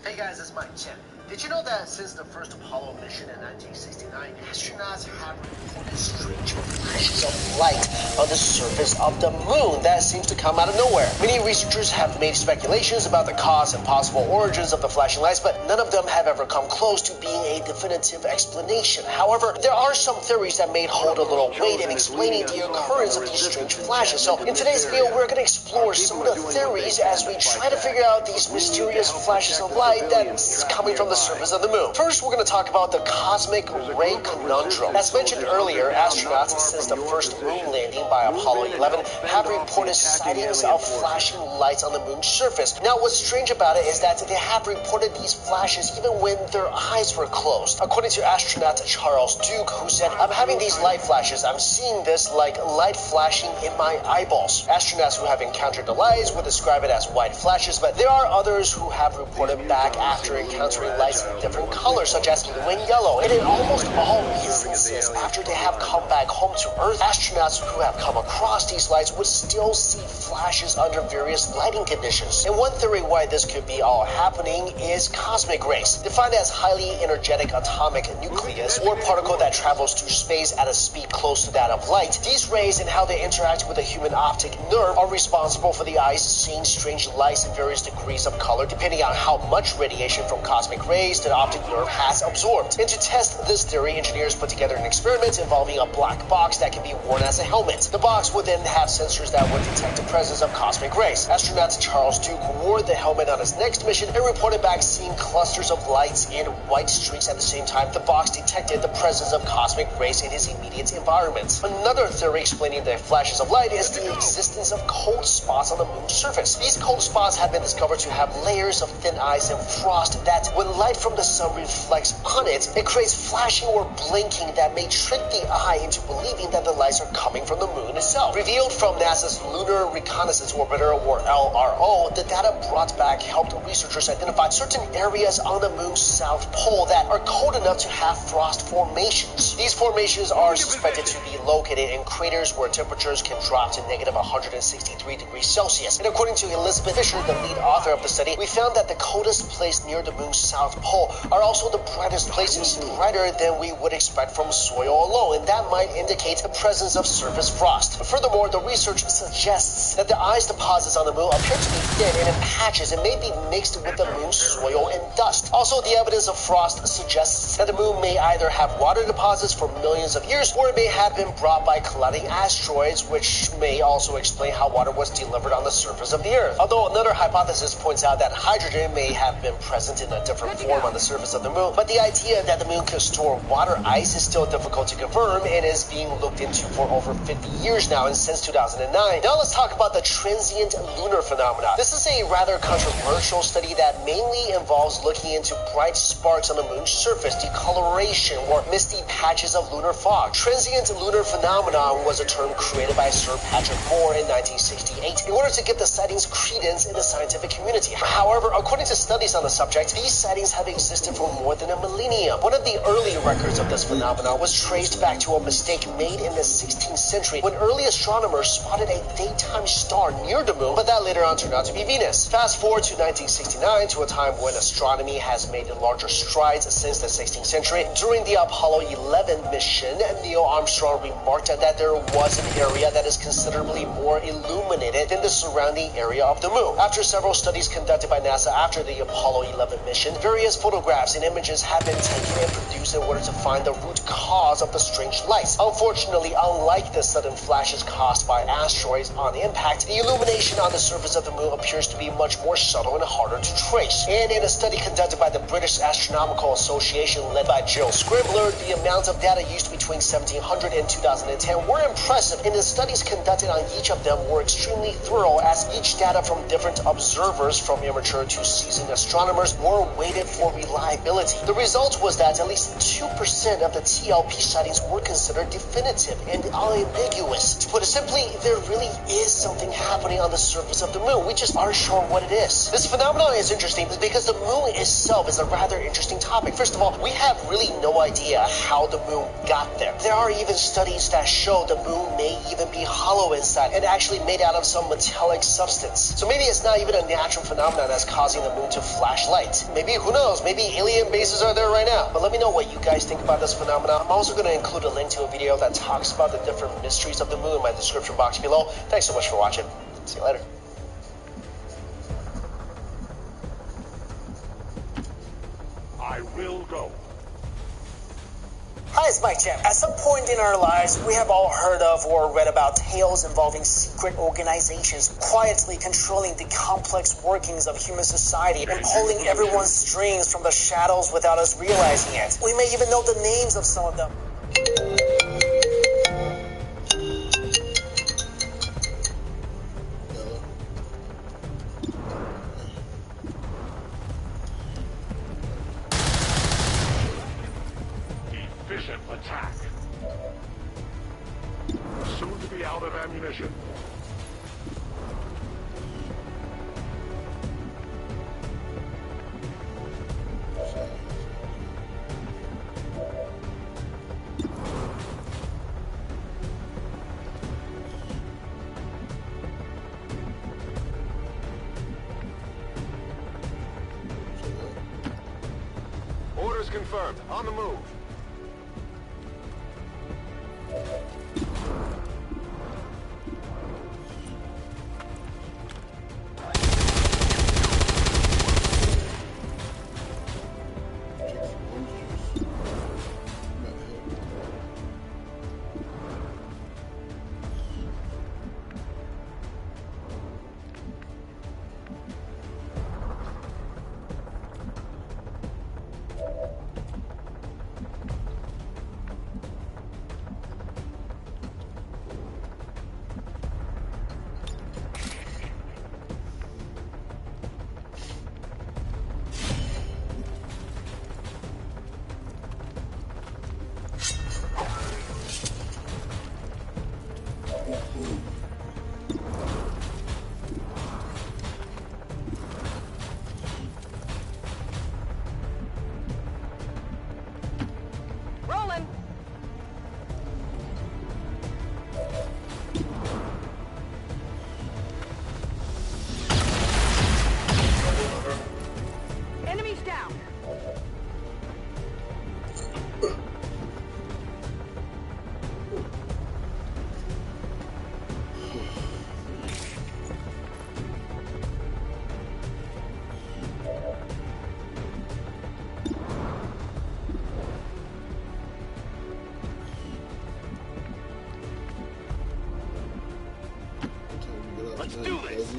Hey guys, it's Mike Tim. Did you know that since the first Apollo mission in 1969, astronauts have reported strange flashes of light on the surface of the moon that seems to come out of nowhere? Many researchers have made speculations about the cause and possible origins of the flashing lights, but none of them have ever come close to being a definitive explanation. However, there are some theories that may hold a little weight in explaining the occurrence of these strange flashes. So in today's video, we're going to explore some of the theories as we try to figure out these mysterious flashes of light that's coming from the surface of the moon. First, we're going to talk about the cosmic ray conundrum. As mentioned earlier, astronauts since the first moon landing by Apollo 11 have reported sightings of flashing lights on the moon's surface. Now, what's strange about it is that they have reported these flashes even when their eyes were closed. According to astronaut Charles Duke, who said, "I'm having these light flashes. I'm seeing this like light flashing in my eyeballs." Astronauts who have encountered the lights would describe it as white flashes, but there are others who have reported back after encountering lights in different colors, such as blue and yellow. And in almost all instances, after they have come back home to Earth, astronauts who have come across these lights would still see flashes under various lighting conditions. And one theory why this could be all happening is cosmic rays. Defined as highly energetic atomic nucleus, or particle that travels through space at a speed close to that of light. These rays and how they interact with the human optic nerve are responsible for the eyes seeing strange lights in various degrees of color, depending on how much radiation from cosmic rays the optic nerve has absorbed. And to test this theory, engineers put together an experiment involving a black box that can be worn as a helmet. The box would then have sensors that would detect the presence of cosmic rays. Astronaut Charles Duke wore the helmet on his next mission and reported back seeing clusters of lights and white streaks at the same time the box detected the presence of cosmic rays in his immediate environment. Another theory explaining the flashes of light is the existence of cold spots on the moon's surface. These cold spots have been discovered to have layers of thin ice and frost that, when light from the sun reflects on it, it creates flashing or blinking that may trick the eye into believing that the lights are coming from the moon itself. Revealed from NASA's Lunar Reconnaissance Orbiter, or LRO, the data brought back helped researchers identify certain areas on the moon's south pole that are cold enough to have frost formations. These formations are suspected to be located in craters where temperatures can drop to negative 163 degrees Celsius. And according to Elizabeth Fisher, the lead author of the study, we found that the coldest place near the moon's south pole are also the brightest places, brighter than we would expect from soil alone, and that might indicate the presence of surface frost. Furthermore, the research suggests that the ice deposits on the moon appear to be thin and in patches and may be mixed with the moon's soil and dust. Also, the evidence of frost suggests that the moon may either have water deposits for millions of years, or it may have been brought by colliding asteroids, which may also explain how water was delivered on the surface of the Earth. Although another hypothesis points out that hydrogen may have been present in a different form on the surface of the moon, but the idea that the moon could store water ice is still difficult to confirm and is being looked into for over 50 years now and since 2009. Now let's talk about the transient lunar phenomena. This is a rather controversial study that mainly involves looking into bright sparks on the moon's surface, decoloration, or misty patches of lunar fog. Transient lunar phenomenon was a term created by Sir Patrick Moore in 1968 in order to give the sightings credence in the scientific community. However, according to studies on the subject, these sightings have existed for more than a millennium. One of the early records of this phenomenon was traced back to a mistake made in the 16th century when early astronomers spotted a daytime star near the moon, but that later on turned out to be Venus. Fast forward to 1969, to a time when astronomy has made larger strides since the 16th century. During the Apollo 11 mission, Neil Armstrong remarked that there was an area that is considerably more illuminated than the surrounding area of the moon. After several studies conducted by NASA after the Apollo 11 mission, various photographs and images have been taken and produced in order to find the root cause of the strange lights. Unfortunately, unlike the sudden flashes caused by asteroids on impact, the illumination on the surface of the moon appears to be much more subtle and harder to trace. And in a study conducted by the British Astronomical Association led by Gerald Scribbler, the amount of data used between 1700 and 2010 were impressive, and the studies conducted on each of them were extremely thorough, as each data from different observers, from amateur to seasoned astronomers, were weighted for reliability. The result was that at least 2% of the TLP sightings were considered definitive and unambiguous. To put it simply, there really is something happening on the surface of the moon. We just aren't sure what it is. This phenomenon is interesting because the moon itself is a rather interesting topic. First of all, we have really no idea how the moon got there. There are even studies that show the moon may even be hollow inside and actually made out of some metallic substance. So maybe it's not even a natural phenomenon that's causing the moon to flash light. Maybe, who knows, maybe alien bases are there right now. But let me know what you guys think about this phenomenon. I'm also going to include a link to a video that talks about the different mysteries of the moon in my description box below. Thanks so much for watching. See you later. I will go. Hi, it's Mike Jam. At some point in our lives, we have all heard of or read about tales involving secret organizations quietly controlling the complex workings of human society and pulling everyone's strings from the shadows without us realizing it. We may even know the names of some of them. Efficient attack. Soon to be out of ammunition. Orders confirmed. On the move. Rolling. Enemies down. Let's do this.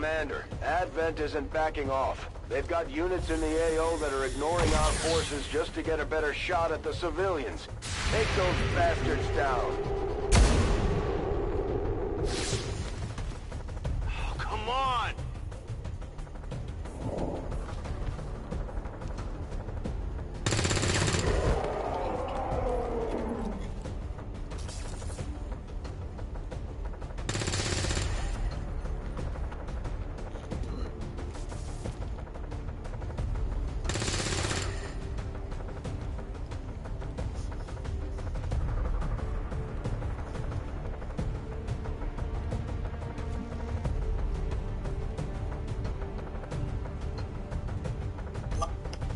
Commander, Advent isn't backing off. They've got units in the AO that are ignoring our forces just to get a better shot at the civilians. Take those bastards down. Oh, come on!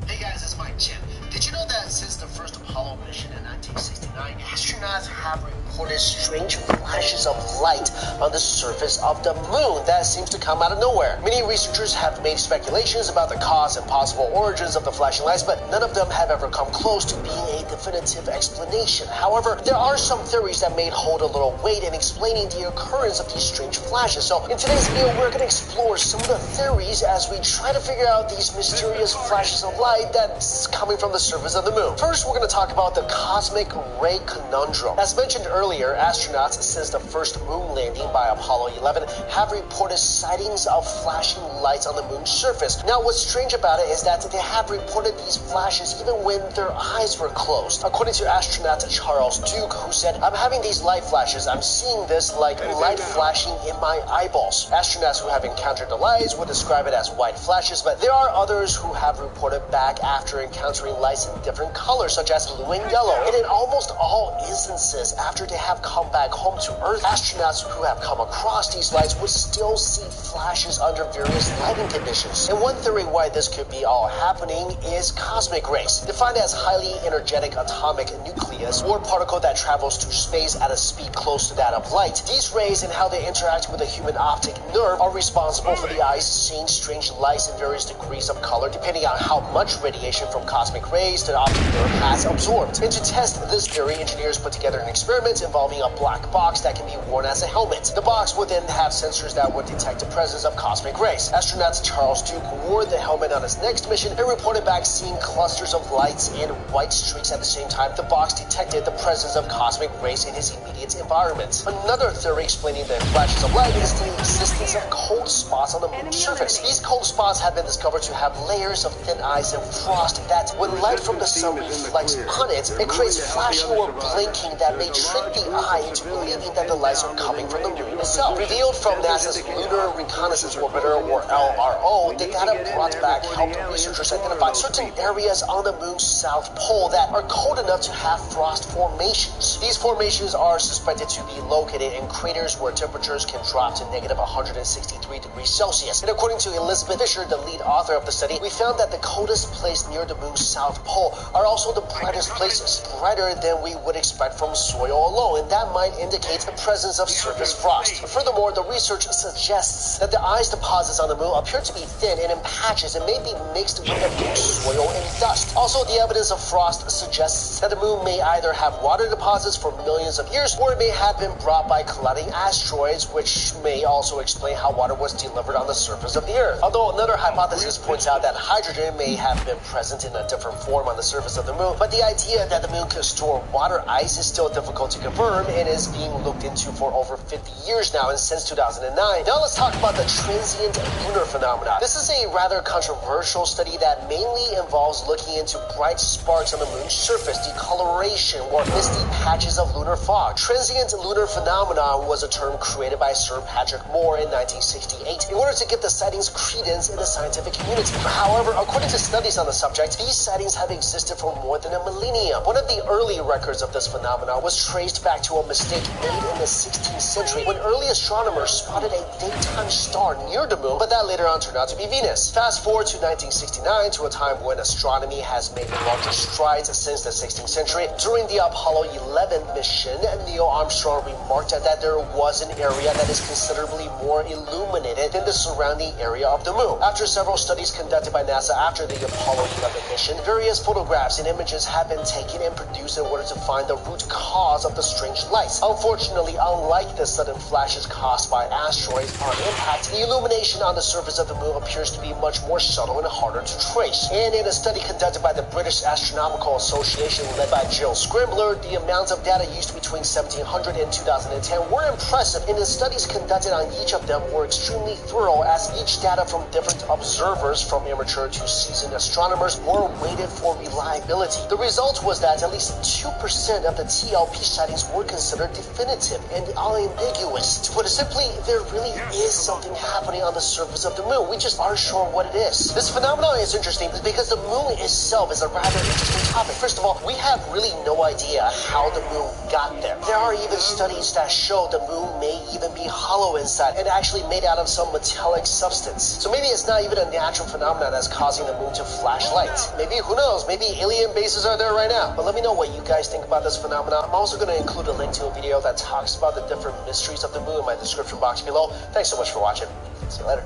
Hey guys, it's Mike Jim. Did you know that since the first Apollo mission in 1969, astronauts have reported strange flashes of light on the surface of the moon that seems to come out of nowhere? Many researchers have made speculations about the cause and possible origins of the flashing lights, but none of them have ever come close to being a definitive explanation. However, there are some theories that may hold a little weight in explaining the occurrence of these strange flashes. So in today's video, we're going to explore some of the theories as we try to figure out these mysterious flashes of light that's coming from the surface of the moon. First, we're going to talk about the cosmic ray conundrum. As mentioned earlier, astronauts since the first moon landing by Apollo 11 have reported sightings of flashing lights on the moon's surface. Now, what's strange about it is that they have reported these flashes even when their eyes were closed. According to astronaut Charles Duke, who said, "I'm having these light flashes. I'm seeing this like light flashing in my eyeballs." Astronauts who have encountered the lights would describe it as white flashes, but there are others who have reported back after encountering lights in different colors, such as blue and yellow. And in almost all instances, after they have come back home to Earth, astronauts who have come across these lights would still see flashes under various lighting conditions. And one theory why this could be all happening is cosmic rays, defined as highly energetic atomic nucleus or particle that travels through space at a speed close to that of light. These rays and how they interact with the human optic nerve are responsible for the eyes seeing strange lights in various degrees of color, depending on how much radiation from cosmic rays the optic nerve has absorbed. And to test this theory, engineers put together an experiment involving a black box that can be worn as a helmet. The box would then have sensors that would detect the presence of cosmic rays. Astronaut Charles Duke wore the helmet on his next mission and reported back seeing clusters of lights and white streaks at the same time. The box detected the presence of cosmic rays in his immediate environment. Another theory explaining the flashes of light is the existence of cold spots on the moon's surface. These cold spots have been discovered to have layers of thin ice and frost that, when light from the sun reflects on it, it creates flashing or blinking that may trick the eye into believing that the lights are coming from the moon itself. Revealed from NASA's Lunar Reconnaissance Orbiter, or LRO, the data brought back helped researchers identify certain areas on the moon's south pole that are cold enough to have frost formations. These formations are suspected to be located in craters where temperatures can drop to negative 163 degrees Celsius. And according to Elizabeth Fisher, the lead author of the study, we found that the coldest place near the moon's south pole are also the brightest places, brighter than we would expect from soil alone, and that might indicate the presence of surface frost. Furthermore, the research suggests that the ice deposits on the moon appear to be thin and in patches and may be mixed with the moon's soil and dust. Also, the evidence of frost suggests that the moon may either have water deposits for millions of years, or it may have been brought by colliding asteroids, which may also explain how water was delivered on the surface of the Earth. Although another hypothesis points out that hydrogen may have been present in a different form on the surface of the moon, but the idea that the moon could store water ice is still difficult to confirm and is being looked into for over 50 years now and since 2009. Now let's talk about the transient lunar phenomena. This is a rather controversial study that mainly involves looking into bright sparks on the moon's surface, decoloration, or misty patches of lunar fog. Transient lunar phenomenon was a term created by Sir Patrick Moore in 1968 in order to give the sightings credence in the scientific community. However, according to studies on the subject, these sightings have existed for more than a millennium. One of the early records of this phenomenon was traced back to a mistake made in the 16th century when early astronomers spotted a daytime star near the moon, but that later on turned out to be Venus. Fast forward to 1969, to a time when astronomy has made larger strides since the 16th century. During the Apollo 11 mission, Neil Armstrong remarked that there was an area that is considerably more illuminated than the surrounding area of the moon. After several studies conducted by NASA after the Apollo 11 mission, various photographs and images have been taken and produced in order order to find the root cause of the strange lights. Unfortunately, unlike the sudden flashes caused by asteroids on impact, the illumination on the surface of the moon appears to be much more subtle and harder to trace. And in a study conducted by the British Astronomical Association led by Jill Scrimbler, the amounts of data used between 1700 and 2010 were impressive, and the studies conducted on each of them were extremely thorough, as each data from different observers, from amateur to seasoned astronomers, were weighted for reliability. The result was that at least 2% of the TLP sightings were considered definitive and unambiguous. To put it simply, there really is something happening on the surface of the moon. We just aren't sure what it is. This phenomenon is interesting because the moon itself is a rather interesting topic. First of all, we have really no idea how the moon got there. There are even studies that show the moon may even be hollow inside and actually made out of some metallic substance. So maybe it's not even a natural phenomenon that's causing the moon to flash light. Maybe, who knows, maybe alien bases are there right now. But let me know what you guys think about this phenomenon. I'm also going to include a link to a video that talks about the different mysteries of the moon in my description box below. Thanks so much for watching. See you later.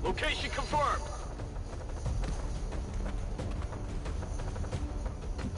Location confirmed.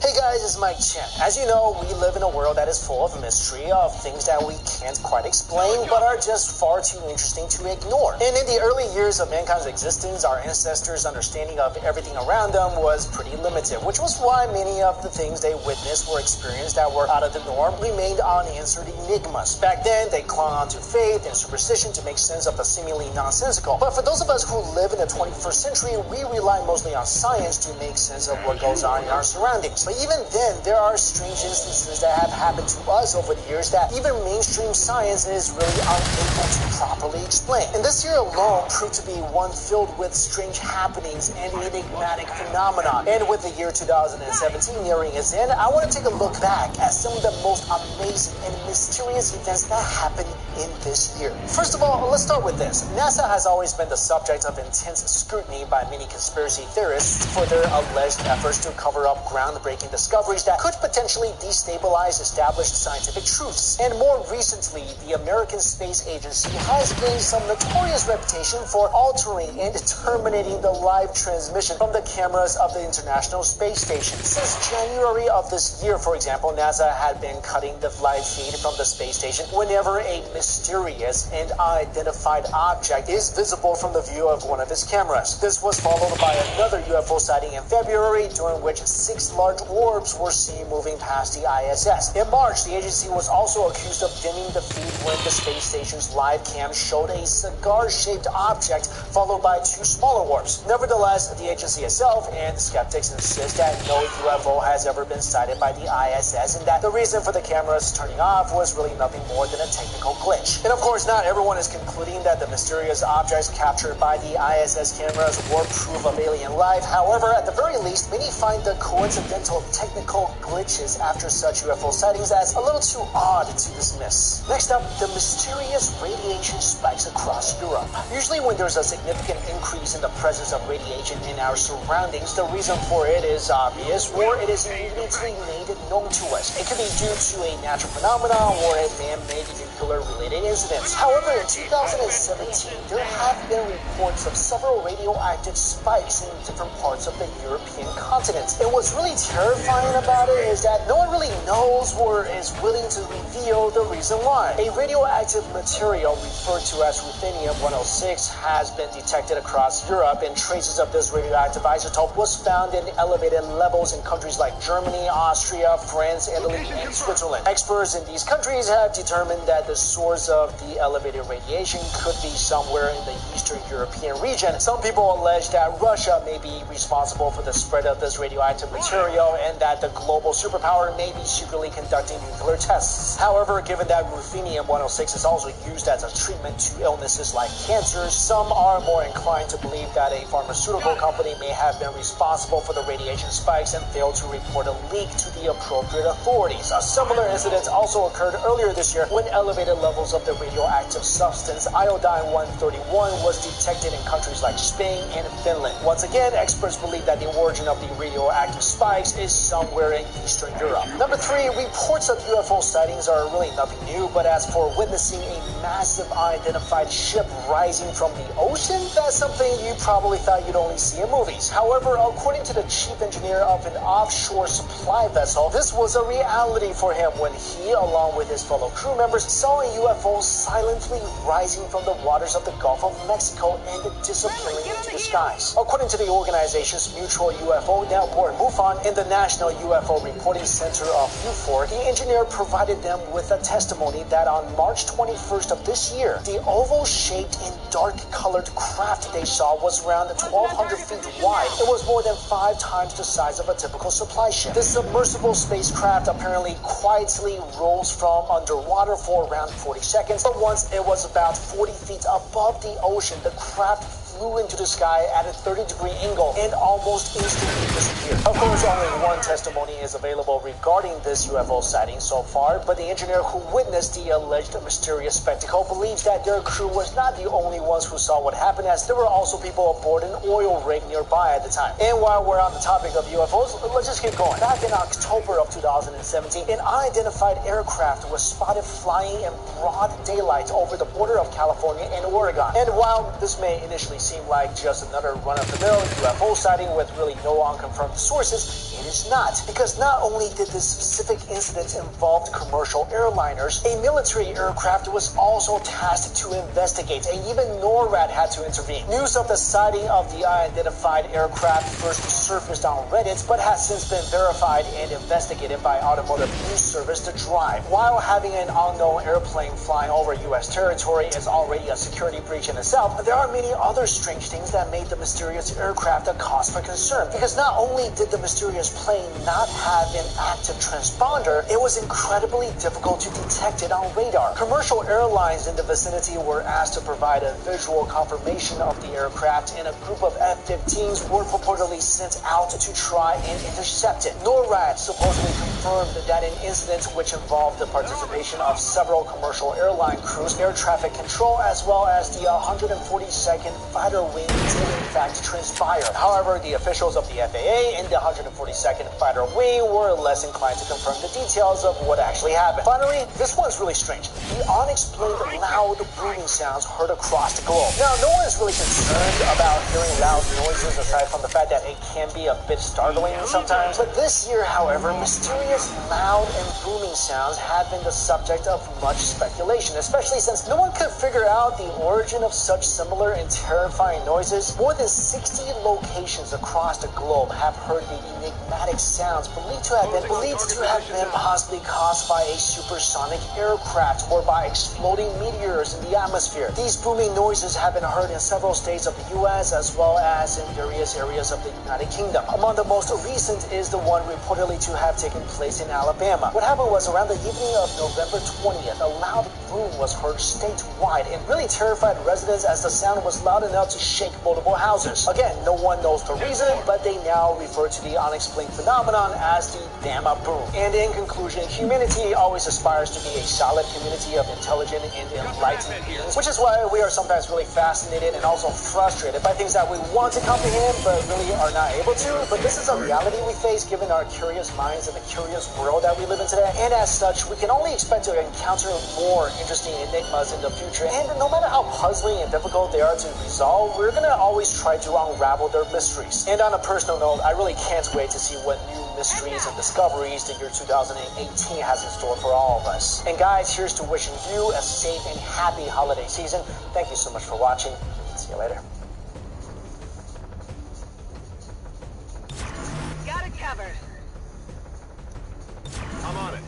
Hey guys, it's Mike Chen. As you know, we live in a world that is full of mystery, of things that we can't quite explain, but are just far too interesting to ignore. And in the early years of mankind's existence, our ancestors' understanding of everything around them was pretty limited, which was why many of the things they witnessed or experienced that were out of the norm remained unanswered enigmas. Back then, they clung on to faith and superstition to make sense of the seemingly nonsensical. But for those of us who live in the 21st century, we rely mostly on science to make sense of what goes on in our surroundings. But even then, there are strange instances that have happened to us over the years that even mainstream science is really unable to properly explain. And this year alone proved to be one filled with strange happenings and enigmatic phenomena. And with the year 2017 nearing its end, I want to take a look back at some of the most amazing and mysterious events that happened in this year. First of all, let's start with this. NASA has always been the subject of intense scrutiny by many conspiracy theorists for their alleged efforts to cover up groundbreaking discoveries that could potentially destabilize established scientific truths. And more recently, the American Space Agency has gained some notorious reputation for altering and terminating the live transmission from the cameras of the International Space Station. Since January of this year, for example, NASA had been cutting the live feed from the space station whenever a mysterious and unidentified object is visible from the view of one of its cameras. This was followed by another UFO sighting in February, during which 6 large orbs were seen moving past the ISS. In March, the agency was also accused of dimming the feed when the space station's live cam showed a cigar-shaped object followed by 2 smaller orbs. Nevertheless, the agency itself and skeptics insist that no UFO has ever been sighted by the ISS, and that the reason for the cameras turning off was really nothing more than a technical glitch. And of course, not everyone is concluding that the mysterious objects captured by the ISS cameras were proof of alien life. However, at the very least, many find the coincidental technical glitches after such UFO sightings as a little too odd to dismiss. Next up, the mysterious radiation spikes across Europe. Usually when there's a significant increase in the presence of radiation in our surroundings, the reason for it is obvious, or it is immediately made known to us. It could be due to a natural phenomenon or a man-made nuclear-related incidents. However, in 2017, there have been reports of several radioactive spikes in different parts of the European continent. And what's really terrifying about it is that no one really knows or is willing to reveal the reason why. A radioactive material referred to as ruthenium-106 has been detected across Europe, and traces of this radioactive isotope was found in elevated levels in countries like Germany, Austria, France, Italy, and Switzerland. Experts in these countries have determined that the source of the elevated radiation could be somewhere in the Eastern European region. Some people allege that Russia may be responsible for the spread of this radioactive material, and that the global superpower may be secretly conducting nuclear tests. However, given that ruthenium-106 is also used as a treatment to illnesses like cancer, some are more inclined to believe that a pharmaceutical company may have been responsible for the radiation spikes and failed to report a leak to the appropriate authorities. A similar incident also occurred earlier this year when elevated levels of the radioactive substance iodine-131 was detected in countries like Spain and Finland. Once again, experts believe that the origin origin of the radioactive spikes is somewhere in Eastern Europe. Number 3, reports of UFO sightings are really nothing new, but as for witnessing a massive unidentified ship rising from the ocean, that's something you probably thought you'd only see in movies. However, according to the chief engineer of an offshore supply vessel, this was a reality for him when he, along with his fellow crew members, saw a UFO silently rising from the waters of the Gulf of Mexico and disappearing into the skies. According to the organization's mutual UFO network, MUFON, in the National UFO Reporting Center of UFOR, the engineer provided them with a testimony that on March 21st of this year, the oval-shaped and dark-colored craft they saw was around 1,200 feet wide. It was more than 5 times the size of a typical supply ship. This submersible spacecraft apparently quietly rolls from underwater for around 40 seconds, but once it was about 40 feet above the ocean, the craft flew into the sky at a 30-degree angle and almost instantly disappeared. Of course, only one testimony is available regarding this UFO sighting so far, but the engineer who witnessed the alleged mysterious spectacle believes that their crew was not the only ones who saw what happened, as there were also people aboard an oil rig nearby at the time. And while we're on the topic of UFOs, let's just keep going. Back in October of 2017, an unidentified aircraft was spotted flying in broad daylight over the border of California and Oregon. And while this may initially seem like just another run-of-the-mill UFO sighting with really no unconfirmed sources, it is not. Because not only did this specific incident involve commercial airliners, a military aircraft was also tasked to investigate, and even NORAD had to intervene. News of the sighting of the unidentified aircraft first surfaced on Reddit, but has since been verified and investigated by automotive news service The Drive. While having an unknown airplane flying over U.S. territory is already a security breach in itself, there are many other strange things that made the mysterious aircraft a cause for concern. Because not only did the mysterious plane not have an active transponder, it was incredibly difficult to detect it on radar. Commercial airlines in the vicinity were asked to provide a visual confirmation of the aircraft, and a group of F-15s were purportedly sent out to try and intercept it. NORAD supposedly confirmed that an incident which involved the participation of several commercial airline crews, air traffic control, as well as the 142nd Fighter Wing did in fact transpire. However, the officials of the FAA and the 142nd Fighter Wing were less inclined to confirm the details of what actually happened. Finally, this one's really strange. The unexplained loud booming sounds heard across the globe. Now, no one is really concerned about hearing loud noises aside from the fact that it can be a bit startling sometimes. But this year, however, mysterious loud and booming sounds have been the subject of much speculation, especially since no one could figure out the origin of such similar and terrifying noises. More than 60 locations across the globe have heard the enigmatic sounds believed to have been possibly caused by a supersonic aircraft or by exploding meteors in the atmosphere. These booming noises have been heard in several states of the U.S. as well as in various areas of the United Kingdom. Among the most recent is the one reportedly to have taken place in Alabama. What happened was around the evening of November 20th, a loud boom was heard statewide and really terrified residents as the sound was loud enough to shake multiple houses. Again, no one knows the reason, but they now refer to the unexplained phenomenon as the Bama boom. And in conclusion, humanity always aspires to be a solid community of intelligent and enlightened beings, which is why we are sometimes really fascinated and also frustrated by things that we want to comprehend but really are not able to. But this is a reality we face given our curious minds and the curious world that we live in today. And as such, we can only expect to encounter more interesting enigmas in the future. And no matter how puzzling and difficult they are to resolve, we're gonna always try to unravel their mysteries. And on a personal note, I really can't wait to see what new mysteries and discoveries the year 2018 has in store for all of us. And guys, here's to wishing you a safe and happy holiday season. Thank you so much for watching. See you later. Got it covered. I'm on it.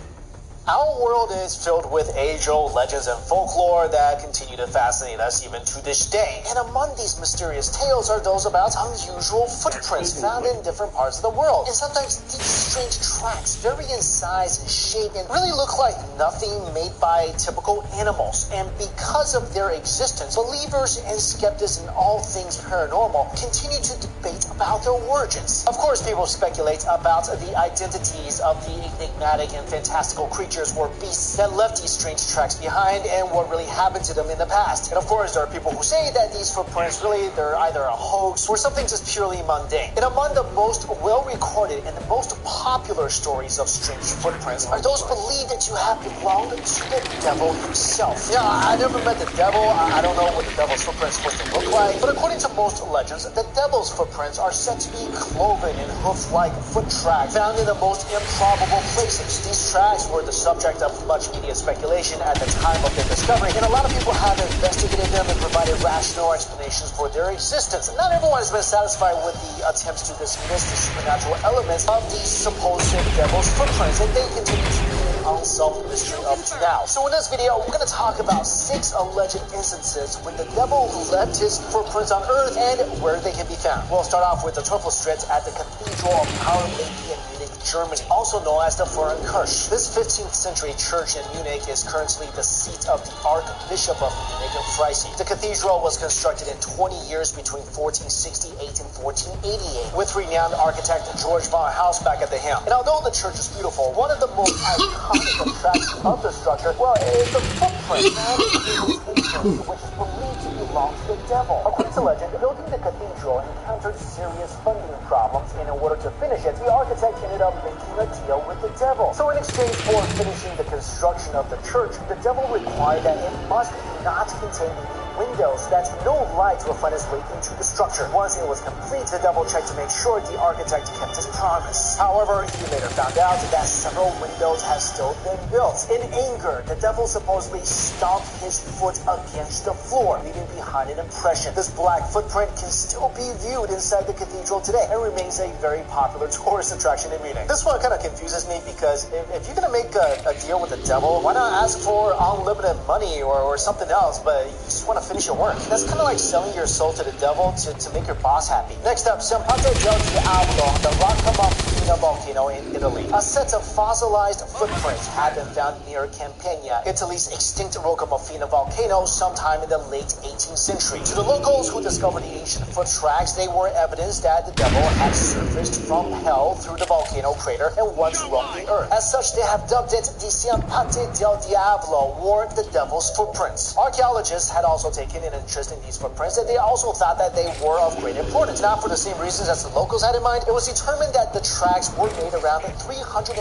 Our world is filled with age-old legends and folklore that continue to fascinate us even to this day. And among these mysterious tales are those about unusual footprints found in different parts of the world. And sometimes these strange tracks vary in size and shape and really look like nothing made by typical animals. And because of their existence, believers and skeptics in all things paranormal continue to debate about their origins. Of course, people speculate about the identities of the enigmatic and fantastical creatures creatures or beasts that left these strange tracks behind and what really happened to them in the past. And of course, there are people who say that these footprints they're either a hoax or something just purely mundane. And among the most well-recorded and the most popular stories of strange footprints are those believed to have belonged to the devil himself. Yeah, I never met the devil. I don't know what the devil's footprints are supposed to look like. But according to most legends, the devil's footprints are said to be cloven and hoof-like foot tracks found in the most improbable places. These tracks were the subject of much media speculation at the time of their discovery, and a lot of people have investigated them and provided rational explanations for their existence. Not everyone has been satisfied with the attempts to dismiss the supernatural elements of these supposed devil's footprints, and they continue to be an unsolved mystery up to now. So in this video, we're going to talk about 6 alleged instances when the devil left his footprints on Earth and where they can be found. We'll start off with the Teufelsritt at the Cathedral of Our Lady in Munich, Germany, also known as the Frauenkirche. This 15th century church in Munich is currently the seat of the Archbishop of Munich and Freising. The cathedral was constructed in 20 years between 1468 and 1488, with renowned architect George von Hausbach at the helm. And although the church is beautiful, one of the most iconic attractions of the structure, well, is the footprint found in this entrance, which is believed to belong to the devil. According to legend, building the cathedral encountered serious funding problems, and in order to finish it, the architect ended up making a deal with the devil. So in exchange for finishing the construction of the church, the devil required that it must not contain windows, that no light will find its way into the structure. Once it was complete, the devil checked to make sure the architect kept his promise. However, he later found out that several windows had still been built. In anger, the devil supposedly stomped his foot against the floor, leaving behind an impression. This black footprint can still be viewed inside the cathedral today and remains a very popular tourist attraction in Munich. This one kind of confuses me because if you're going to make a deal with the devil, why not ask for unlimited money or something else, but you just want to finish your work? That's kind of like selling your soul to the devil to make your boss happy. Next up, Sampate del Diavolo, the Roccamonfina volcano in Italy. A set of fossilized footprints have been found near Campania, Italy's extinct Roccamonfina volcano, sometime in the late 18th century. To the locals who discovered the ancient foot tracks, they were evidence that the devil had surfaced from hell through the volcano crater and once roamed the earth. As such, they have dubbed it the Sampate del Diavolo, or the devil's footprints. Archaeologists had also taken an interest in these footprints, and they also thought that they were of great importance. Not for the same reasons as the locals had in mind. It was determined that the tracks were made around 350,000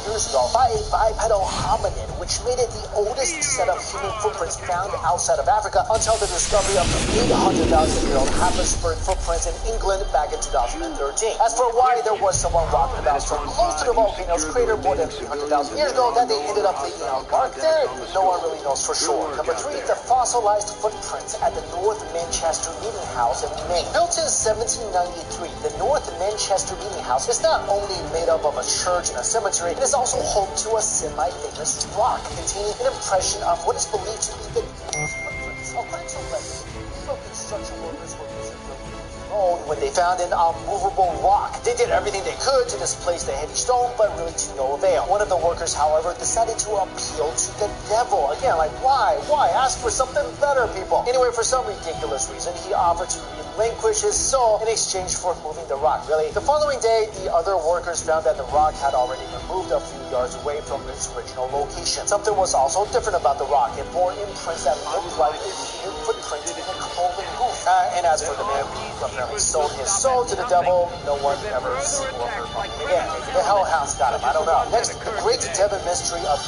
years ago by a bipedal hominid, which made it the oldest set of human footprints found outside of Africa until the discovery of the 800,000-year-old Happisburg footprints in England back in 2013. As for why there was someone walking about so close to the volcano's crater more than 300,000 years ago that they ended up leaving a mark there, no one really knows for sure. Number 3, the fossilized footprints at the North Manchester Meeting House in Maine. Built in 1793, the North Manchester Meeting House is not only made up of a church and a cemetery, it is also home to a semi-famous rock containing an impression of what is believed to be the devil's footprints. According to legend, the construction workers were busy building the road when they found an unmovable rock. They did everything they could to displace the heavy stone, but really to no avail. One of the workers, however, decided to appeal to the devil. Again, like, why? Ask for something better, people. Anyway, for some ridiculous reason, he offered to relinquish his soul in exchange for moving the rock. Really? The following day, the other workers found that the rock had already been moved a few yards away from its original location. Something was also different about the rock. It bore imprints that looked like a human footprint in a cloven hoof. And as for the man who apparently sold his soul to the devil, no one ever seen or heard from him again. The hellhounds got him. I don't know. Next, the Great Devon Mystery of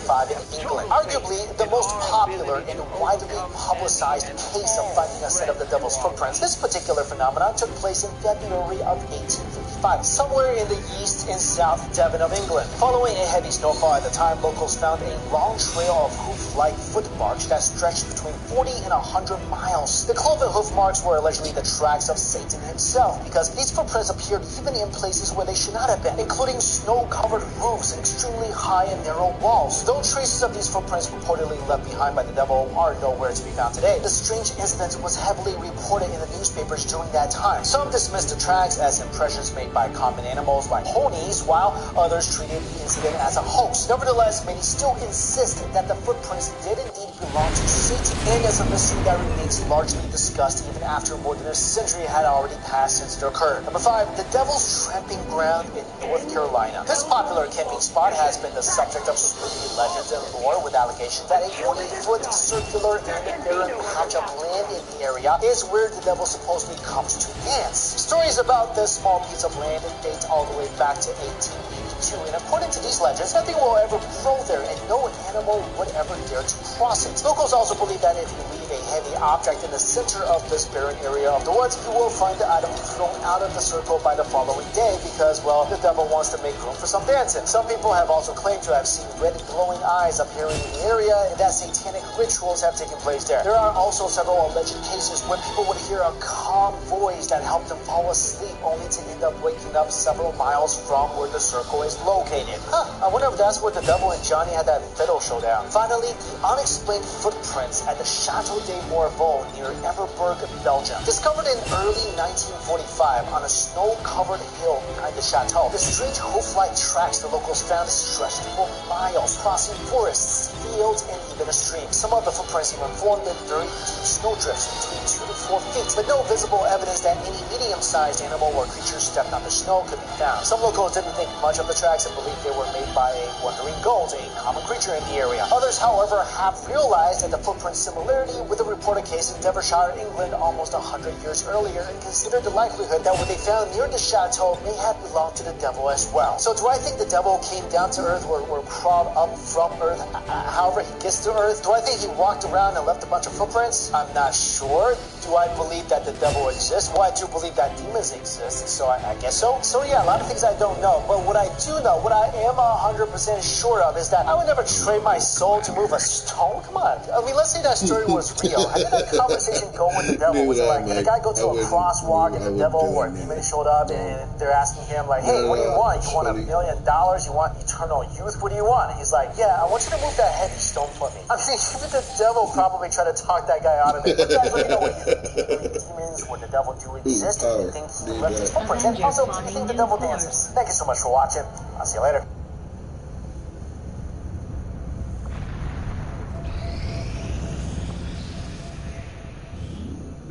1855 in England. Arguably the most popular and widely publicized case of finding a set of the devil's footprints. This particular phenomenon took place in February of 1855, somewhere in the east and south Devon of England. Following a heavy snowfall at the time, locals found a long trail of hoof-like footmarks that stretched between 40 and 100 miles. The cloven hoof marks were allegedly the tracks of Satan himself, because these footprints appeared even in places where they should not have been, including snow-covered roofs and extremely high and narrow walls. Though traces of these footprints reportedly left behind by the devil are nowhere to be found today, the strange incident was heavily reported in the newspapers during that time. Some dismissed the tracks as impressions made by common animals like ponies, while others treated the incident as a hoax. Nevertheless, many still insist that the footprints did indeed belong to Satan, and as a mystery that remains largely discussed even after more than a century had already passed since it occurred. Number 5, the Devil's Tramping Ground in North Carolina. This popular camping spot has been the subject of spooky legends and lore, with allegations that a 40-foot circular and barren patch of land in the area is where the devil supposedly comes to dance. Stories about this small piece of land date all the way back to 1882, and according to these legends, nothing will ever grow there and no animal would ever dare to cross it. Locals also believe that if you leave a heavy object in the center of this barren area of the woods, you will find the item thrown out of the circle by the following day because, well, the devil wants to make room for some dancing. Some people have also claimed to have seen red glowing eyes appearing in the area and that satanic rituals have taken place there. There are also several alleged cases where people would hear a calm voice that helped them fall asleep only to end up waking up several miles from where the circle is located. I wonder if that's where the devil and Johnny had that fiddle showdown. Finally, the unexplained footprints at the Chateau de Morveau near Everberg, Belgium. Discovered in early 1945 on a snow-covered hill behind the chateau, the strange hoof-like tracks the locals found stretched for miles, crossing forests, fields, and even a stream. Some of the footprints even formed in very deep snowdrifts between 2 to 4 feet, but no visible evidence that any medium-sized animal or creature stepped on the snow could be found. Some locals didn't think much of the tracks and believed they were made by a wandering goat, a common creature in the area. Others, however, have realized that the footprint similarity with a reported case in Devonshire, England, almost 100 years earlier, and considered the likelihood that what they found near the chateau may have belonged to the devil as well. So do I think the devil came down to earth or crawled up from earth, however he gets to earth? Do I think he walked around and left a bunch of footprints? I'm not sure. Do I believe that the devil exists? Well, I do believe that demons exist, so I guess so. So yeah, a lot of things I don't know, but what I do know, what I am 100% sure of is that I would never trade my soul to move a stone. Come on. I mean, let's say that story was real. How did that conversation go with the devil? Was it like, did the guy go to a crosswalk and the devil or a demon showed up and they're asking him like, hey, what do you want? You want $1 million? You want eternal youth? What do you want? And he's like, yeah, I want you to move that heavy stone for me. I mean, even the devil probably tried to talk that guy out of it. But guys, let me know what you think. Do you believe demons or the devil do exist? Do you think he left his footprints? And also, do you think the devil dances? Thank you so much for watching. I'll see you later.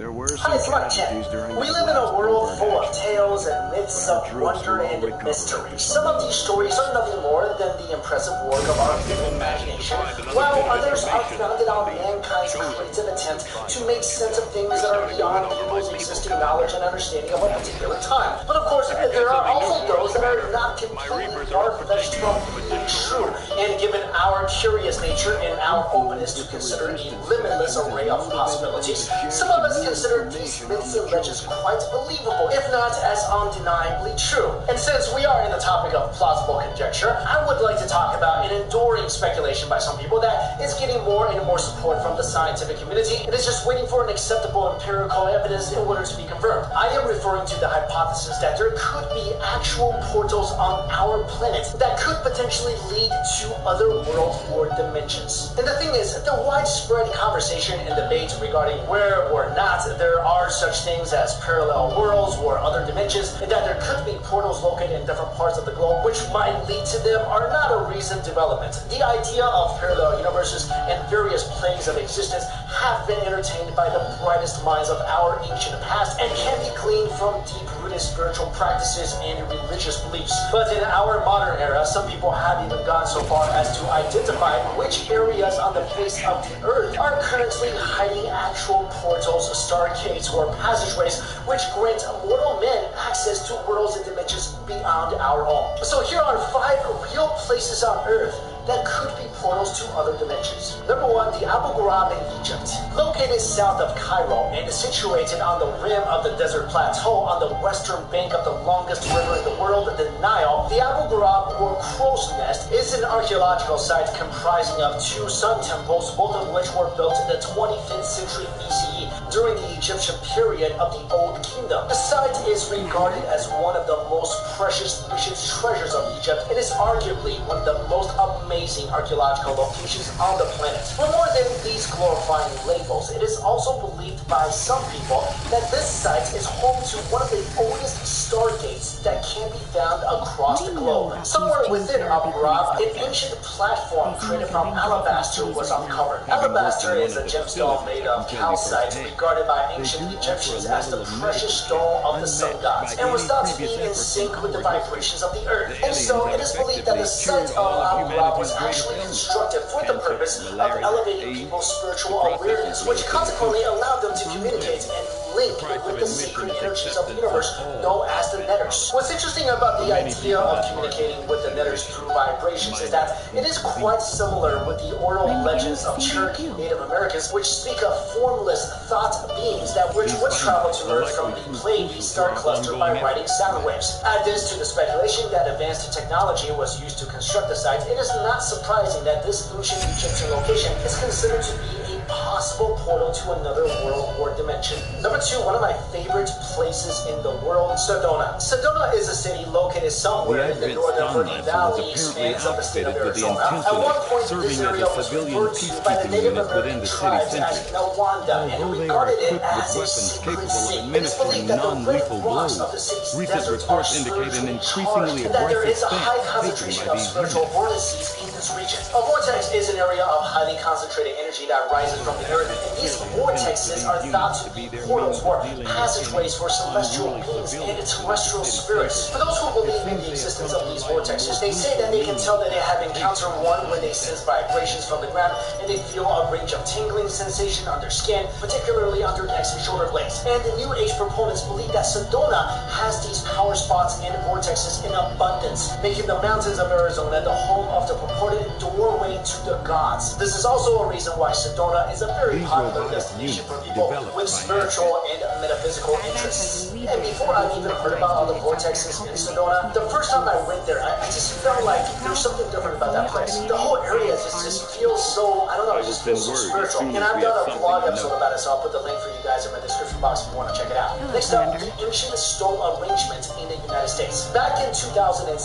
There were Hi, some it's casualties during We the live in a last world full of overdose. tales and myths of wonder and mystery. Some of these stories are nothing more than the impressive work of our vivid imagination, while others are founded on mankind's creative attempt to make sense of things that are beyond people's existing knowledge and understanding of a particular time. But of course, there are also those that are not completely far-fetched from being true. And given our curious nature and our openness to consider a limitless array of possibilities, some of us consider these myths and legends quite believable, if not as undeniably true. And since we are in the topic of plausible conjecture, I would like to talk about an enduring speculation by some people that is getting more and more support from the scientific community and is just waiting for an acceptable empirical evidence in order to be confirmed. I am referring to the hypothesis that there could be actual portals on our planet that could potentially lead to other worlds or dimensions. And the thing is, the widespread conversation and debate regarding where or not there are such things as parallel worlds or other dimensions, and that there could be portals located in different parts of the globe which might lead to them are not a recent development. The idea of parallel universes and various planes of existence have been entertained by the brightest minds of our ancient past and can be gleaned from deep-rooted spiritual practices and religious beliefs. But in our modern era, some people have even gone so far as to identify which areas on the face of the earth are currently hiding actual portals, stargates, or passageways which grant mortal men access to worlds and dimensions beyond our own. So here are 5 real places on earth that could be portals to other dimensions. Number 1, the Abu Ghraib in Egypt. Located south of Cairo and situated on the rim of the desert plateau on the western bank of the longest river in the world, the Nile, the Abu Ghraib, or Crow's Nest, is an archaeological site comprising of 2 sun temples, both of which were built in the 25th century BCE during the Egyptian period of the Old Kingdom. The site is regarded as one of the most precious ancient treasures of Egypt and is arguably one of the most amazing archaeological locations on the planet. For more than these glorifying labels, it is also believed believed by some people that this site is home to one of the oldest stargates that can be found across the globe. Somewhere within Abu Ghraib, an ancient platform created from alabaster was uncovered. Alabaster is a gemstone made of calcite, regarded by ancient Egyptians as the precious stone of the sun gods, and was thought to be in sync with the vibrations of the earth. And so it is believed that the site of Abu Ghraib was actually constructed for the purpose of elevating people's spiritual awareness, which consequently allowed them to communicate and link with the sacred energies of the universe known as the netters. What's interesting about the idea of communicating with the netters through vibrations is that it is quite similar with the oral legends of Cherokee Native Americans, which speak of formless thought beings that which would travel to Earth from the Pleiades star cluster by riding sound waves. Add this to the speculation that advanced technology was used to construct the site, it is not surprising that this ancient Egyptian location is considered to be a possible portal to another world or dimension. Number 2, one of my favorite places in the world, Sedona. Sedona is a city located somewhere in the northern Verde Valley expanse of the state of Arizona. At one point, this area was referred to by the Native American tribes as Nawanda, and regarded it as a secret city. It is believed that the red rocks of the city's desert are spiritually charged, and that there is a high concentration of spiritual vortices in this region. A vortex is an area of highly concentrated energy that rises from the earth, and these vortexes are thought to be portals or passageways for celestial beings and terrestrial spirits. For those who believe in the existence of these vortexes, they say that they can tell that they have encountered one when they sense vibrations from the ground and they feel a range of tingling sensation on their skin, particularly under necks and shoulder blades. And the New Age proponents believe that Sedona has these power spots and vortexes in abundance, making the mountains of Arizona the home of the purported doorway to the gods. This is also a reason why Sedona is a very popular destination for people with spiritual and metaphysical interests. And before I even heard about all the vortexes in Sedona, the first time I went there, I just felt like there's something different about that place. The whole area just feels so, I don't know, it just feels so spiritual. And I've done a vlog episode about it, so I'll put the link for you guys in my description box if you want to check it out. Next up, the ancient stone arrangement in the United States. Back in 2007,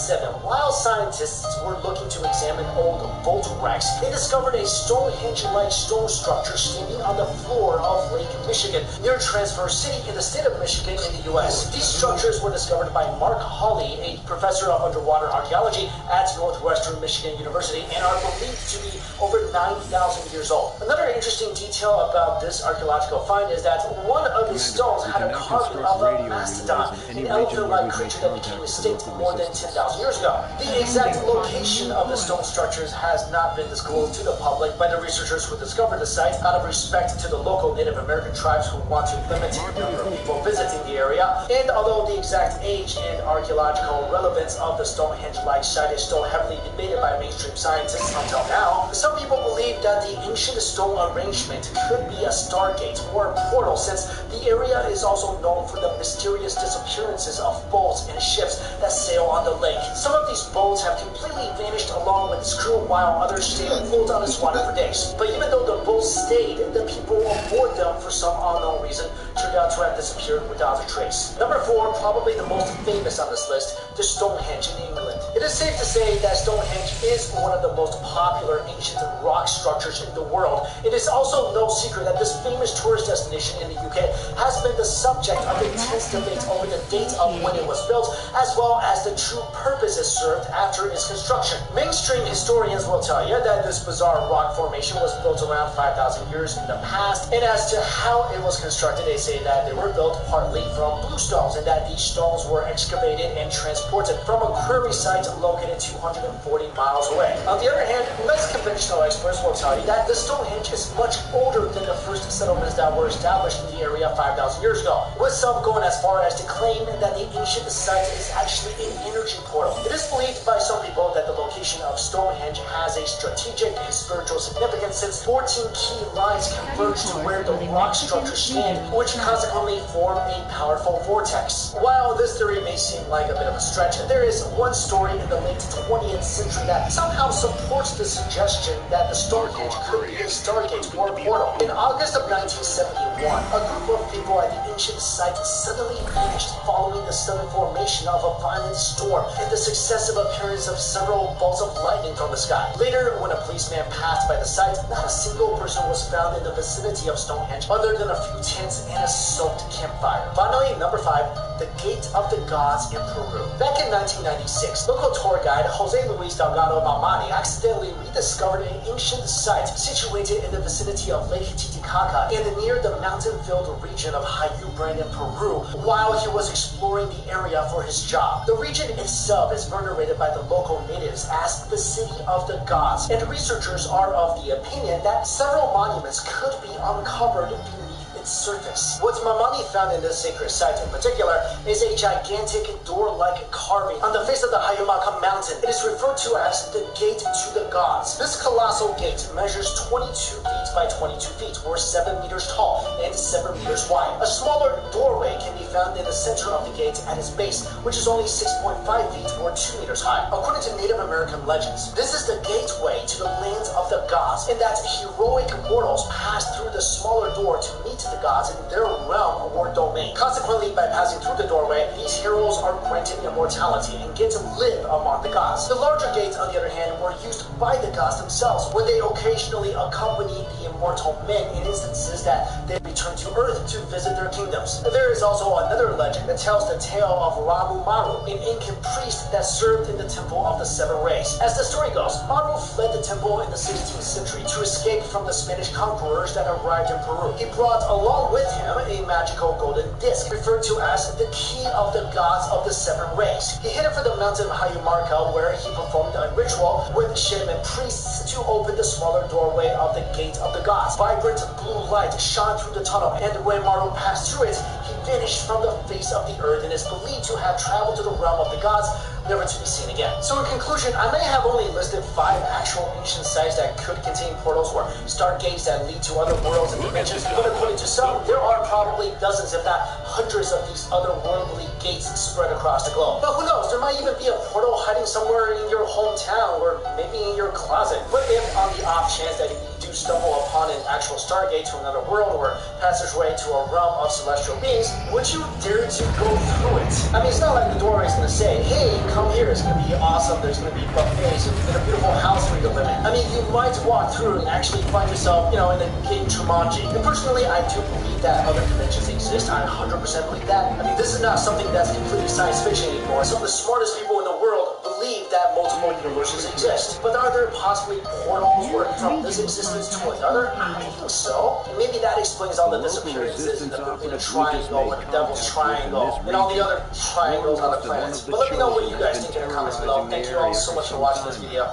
while scientists were looking to examine old boat wrecks, they discovered a Stonehenge-like stone structure standing on the floor of Lake Michigan, near Transfer City in the state of Michigan in the U.S. These structures were discovered by Mark Hawley, a professor of underwater archaeology at Northwestern Michigan University, and are believed to be over 9,000 years old. Another interesting detail about this archaeological find is that one of the stones had a carving of a mastodon, an elephant-like creature that became extinct more than 10,000 years ago. The exact location of the stone structures has not been disclosed to the public by the researchers who discovered the site, out of respect to the local Native American tribes who want to limit the number of people visiting the area. And although the exact age and archaeological relevance of the Stonehenge-like site is still heavily debated by mainstream scientists until now, some people believe that the ancient stone arrangement could be a stargate or a portal, since the area is also known for the mysterious disappearances of boats and ships that sail on the lake. Some of these boats have completely vanished along with its crew, while others stayed afloat on this water for days. But even though the boats stayed, the people aboard them for some unknown reason turned out to have disappeared without a trace. Number 4, probably the most famous on this list, the Stonehenge in England. It is safe to say that Stonehenge is one of the most popular ancient rock structures in the world. It is also no secret that this famous tourist destination in the UK has been the subject of intense debate over the date of when it was built, as well as the true purpose it served after its construction. Mainstream historians will tell you that this bizarre rock formation was built around 5,000 years in the past, and as to how it was constructed, they say that they were built partly from blue stones, and that these stones were excavated and transported from a quarry site located 240 miles away. On the other hand, less conventional experts will tell you that the Stonehenge is much older than the first settlements that were established in the area 5,000 years ago, with some going as far as to claim that the ancient site is actually an energy portal. It is believed by some people that the location of Stonehenge has a strategic and spiritual significance, since 14 key lines converge to where the rock structures stand, which consequently form a powerful vortex. While this theory may seem like a bit of a stretch, there is one story in the the late 20th century that somehow supports the suggestion that the Stargate could be a Stargate or a portal. In August of 1971, a group of people at the ancient site suddenly vanished following the sudden formation of a violent storm and the successive appearance of several bolts of lightning from the sky. Later, when a policeman passed by the site, not a single person was found in the vicinity of Stonehenge other than a few tents and a soaked campfire. Finally, number 5, the Gate of the Gods in Peru. Back in 1996, local tour guide Jose Luis Delgado Mamani accidentally rediscovered an ancient site situated in the vicinity of Lake Titicaca and near the mountain-filled region of Hayubran in Peru while he was exploring the area for his job. The region itself is venerated by the local natives as the City of the Gods, and researchers are of the opinion that several monuments could be uncovered beneath its surface. What Mamani found in this sacred site in particular is a gigantic door-like carving on the face of the Hayumaka mountain. It is referred to as the Gate to the Gods. This colossal gate measures 22 feet by 22 feet, or 7 meters tall and 7 meters wide. A smaller doorway can be found in the center of the gate at its base, which is only 6.5 feet or 2 meters high. According to Native American legends, this is the gateway to the lands of the gods, and that heroic mortals pass through the smaller door to meet the gods in their realm or domain. Consequently, by passing through the doorway, these heroes are granted immortality and get to live among the gods. The larger gates, on the other hand, were used by the gods themselves when they occasionally accompanied the immortal men in instances that they returned to Earth to visit their kingdoms. There is also another legend that tells the tale of Ramu Maru, an Incan priest that served in the Temple of the Seven Rays. As the story goes, Maru fled the temple in the 16th century to escape from the Spanish conquerors that arrived in Peru. He brought along with him a magical golden disc, referred to as the Key of the Gods of the Seven Rays. He headed for the mountain of Hayumarca, where he performed a ritual with shaman priests to open the smaller doorway of the Gate of the Gods. Vibrant blue light shone through the tunnel, and when Maru passed through it, he vanished from the face of the earth and is believed to have traveled to the realm of the gods, never to be seen again. So in conclusion, I may have only listed 5 actual ancient sites that could contain portals or stargates that lead to other worlds and dimensions, but according to some, there are probably dozens, if not hundreds, of these otherworldly gates spread across the globe. But who knows, there might even be a portal hiding somewhere in your hometown or maybe in your closet. What if, on the off chance that you do stumble upon an actual stargate to another world or passageway to a realm of celestial beings, would you dare to go through it? I mean, it's not like the doorway is going to say, hey, come here, it's going to be awesome, there's going to be buffets and a beautiful house for you to live in. I mean, you might walk through and actually find yourself, in the Gate Jumanji. And personally, I do believe that other dimensions exist. I 100% believe that. I mean, this is not something that's completely science fiction anymore. Some of the smartest people in the world believe that multiple universes exist. But are there possibly portals where from this existence to another? I think so. And maybe that explains all the disappearances in the Bermuda Triangle and the Devil's Triangle and all the other triangles on the planets. But let me know what you guys think in the comments below. Thank you all so much for watching this video.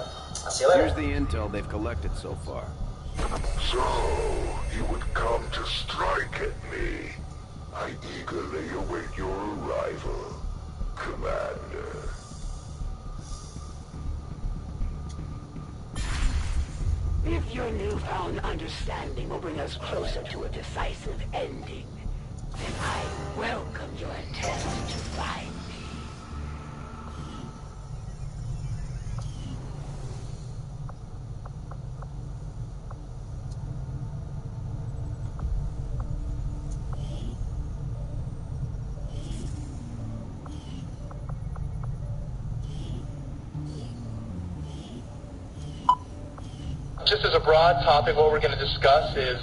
I'll see you later. Here's the intel they've collected so far. So, you would come to strike at me. I eagerly await your arrival, Commander. If your newfound understanding will bring us closer to a decisive ending, then I welcome your attempt to find me. Just as a broad topic, what we're going to discuss is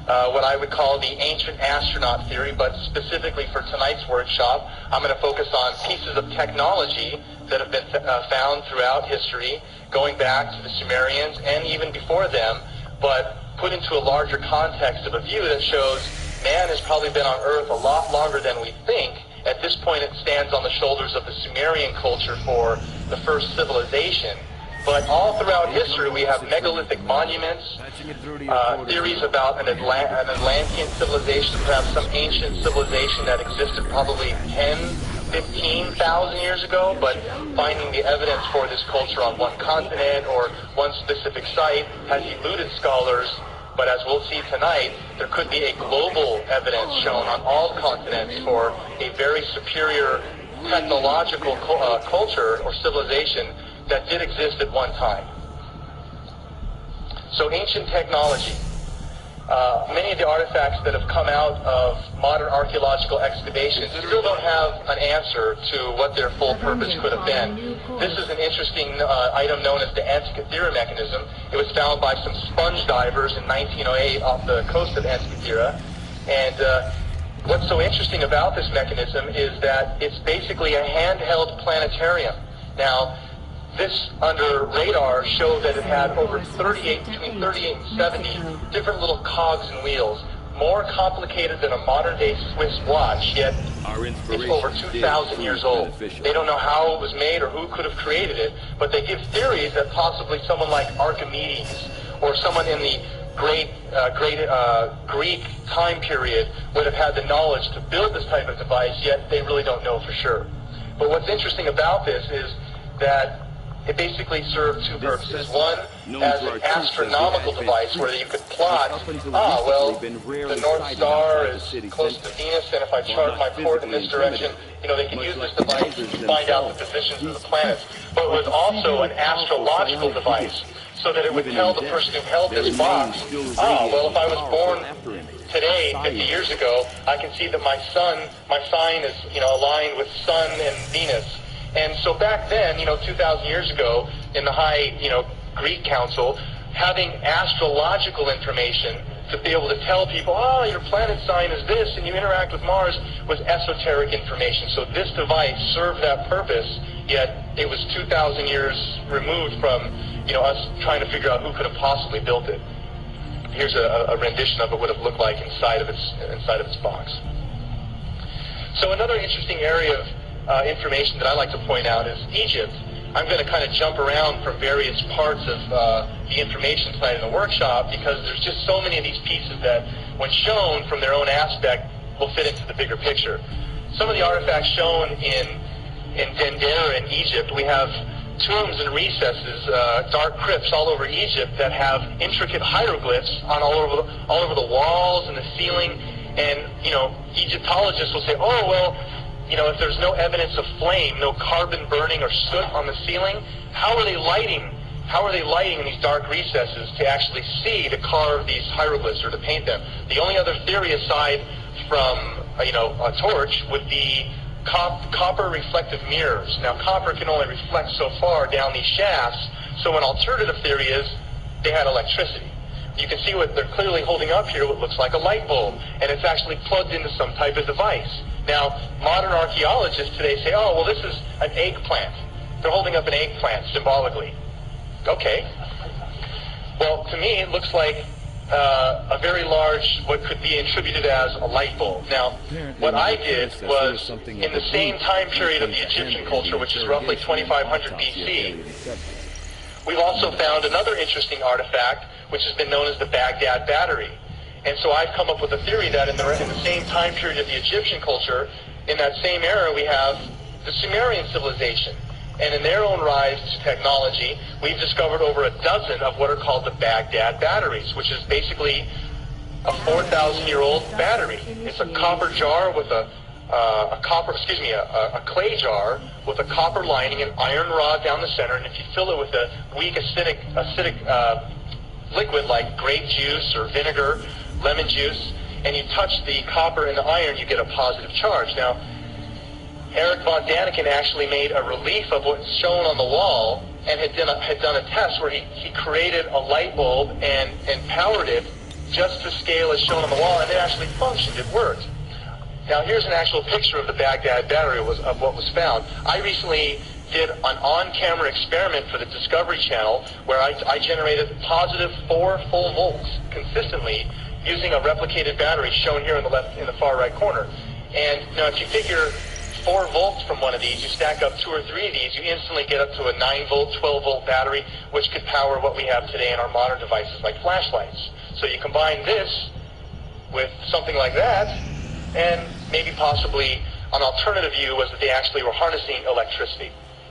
what I would call the ancient astronaut theory, but specifically for tonight's workshop, I'm going to focus on pieces of technology that have been found throughout history, going back to the Sumerians and even before them, but put into a larger context of a view that shows man has probably been on Earth a lot longer than we think. At this point, it stands on the shoulders of the Sumerian culture for the first civilization. But all throughout history, we have megalithic monuments, theories about an Atlantean civilization, perhaps some ancient civilization that existed probably 10, 15,000 years ago, but finding the evidence for this culture on one continent or one specific site has eluded scholars. But as we'll see tonight, there could be a global evidence shown on all continents for a very superior technological culture or civilization that did exist at one time. So ancient technology. Many of the artifacts that have come out of modern archaeological excavations still don't have an answer to what their full purpose could have been. This is an interesting item known as the Antikythera mechanism. It was found by some sponge divers in 1908 off the coast of Antikythera. And what's so interesting about this mechanism is that it's basically a handheld planetarium. Now, this under radar showed that it had over between 38 and 70 different little cogs and wheels, more complicated than a modern-day Swiss watch, yet it's over 2,000 years old. They don't know how it was made or who could have created it, but they give theories that possibly someone like Archimedes or someone in the great Greek time period would have had the knowledge to build this type of device, yet they really don't know for sure. But what's interesting about this is that it basically served two purposes. One, as an astronomical device where you could plot, the North Star is close to Venus, and if I chart my port in this direction, they can use this device to find out the positions of the planets. But it was also an astrological device, so that it would tell the person who held this box, if I was born today, 50 years ago, I can see that my sign is, aligned with Sun and Venus. And so back then, 2,000 years ago, in the high, Greek council, having astrological information to be able to tell people, your planet sign is this, and you interact with Mars, was esoteric information. So this device served that purpose, yet it was 2,000 years removed from, us trying to figure out who could have possibly built it. Here's a rendition of it, what it looked like inside of its box. So another interesting area of information that I like to point out is Egypt. I'm going to kind of jump around from various parts of the information tonight in the workshop because there's just so many of these pieces that, when shown from their own aspect, will fit into the bigger picture. Some of the artifacts shown in Dendera in Egypt, we have tombs and recesses, dark crypts all over Egypt that have intricate hieroglyphs on all over the walls and the ceiling. And Egyptologists will say, if there's no evidence of flame, no carbon burning or soot on the ceiling, how are they lighting in these dark recesses to actually see to carve these hieroglyphs or to paint them? The only other theory aside from a torch would be copper reflective mirrors. Now, copper can only reflect so far down these shafts, so an alternative theory is they had electricity. You can see what they're clearly holding up here, what looks like a light bulb, and it's actually plugged into some type of device. Now, modern archaeologists today say, this is an eggplant. They're holding up an eggplant symbolically. Okay. Well, to me, it looks like a very large, what could be attributed as a light bulb. Now, what I did was, in the same time period of the Egyptian culture, which is roughly 2500 BC, we've also found another interesting artifact, which has been known as the Baghdad Battery. And so I've come up with a theory that in the same time period of the Egyptian culture, in that same era, we have the Sumerian civilization. And in their own rise to technology, we've discovered over a dozen of what are called the Baghdad batteries, which is basically a 4,000-year-old battery. It's a copper jar with a clay jar with a copper lining and iron rod down the center. And if you fill it with a weak acidic liquid like grape juice or vinegar, lemon juice, and you touch the copper and the iron, you get a positive charge. Now, Eric von Daniken actually made a relief of what's shown on the wall and had done a test where he created a light bulb and powered it just to scale as shown on the wall, and it actually functioned. It worked. Now, here's an actual picture of the Baghdad battery of what was found. I recently did an on-camera experiment for the Discovery Channel where I generated positive 4 full volts consistently using a replicated battery shown here in the far right corner. And now, if you figure 4 volts from one of these, you stack up 2 or 3 of these, you instantly get up to a 9-volt, 12-volt battery, which could power what we have today in our modern devices like flashlights. So you combine this with something like that, and maybe possibly an alternative view was that they actually were harnessing electricity.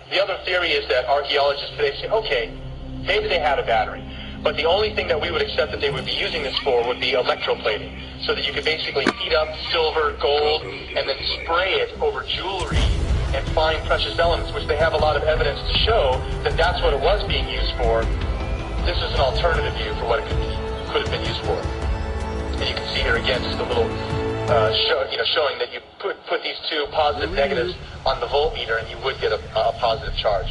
The other theory is that archaeologists today say, okay, maybe they had a battery, but the only thing that we would accept that they would be using this for would be electroplating, so that you could basically heat up silver, gold, and then spray it over jewelry and find precious elements, which they have a lot of evidence to show that that's what it was being used for. This is an alternative view for what it could have been used for. And you can see here again just a little showing that you put these two positive negatives on the voltmeter and you would get a positive charge.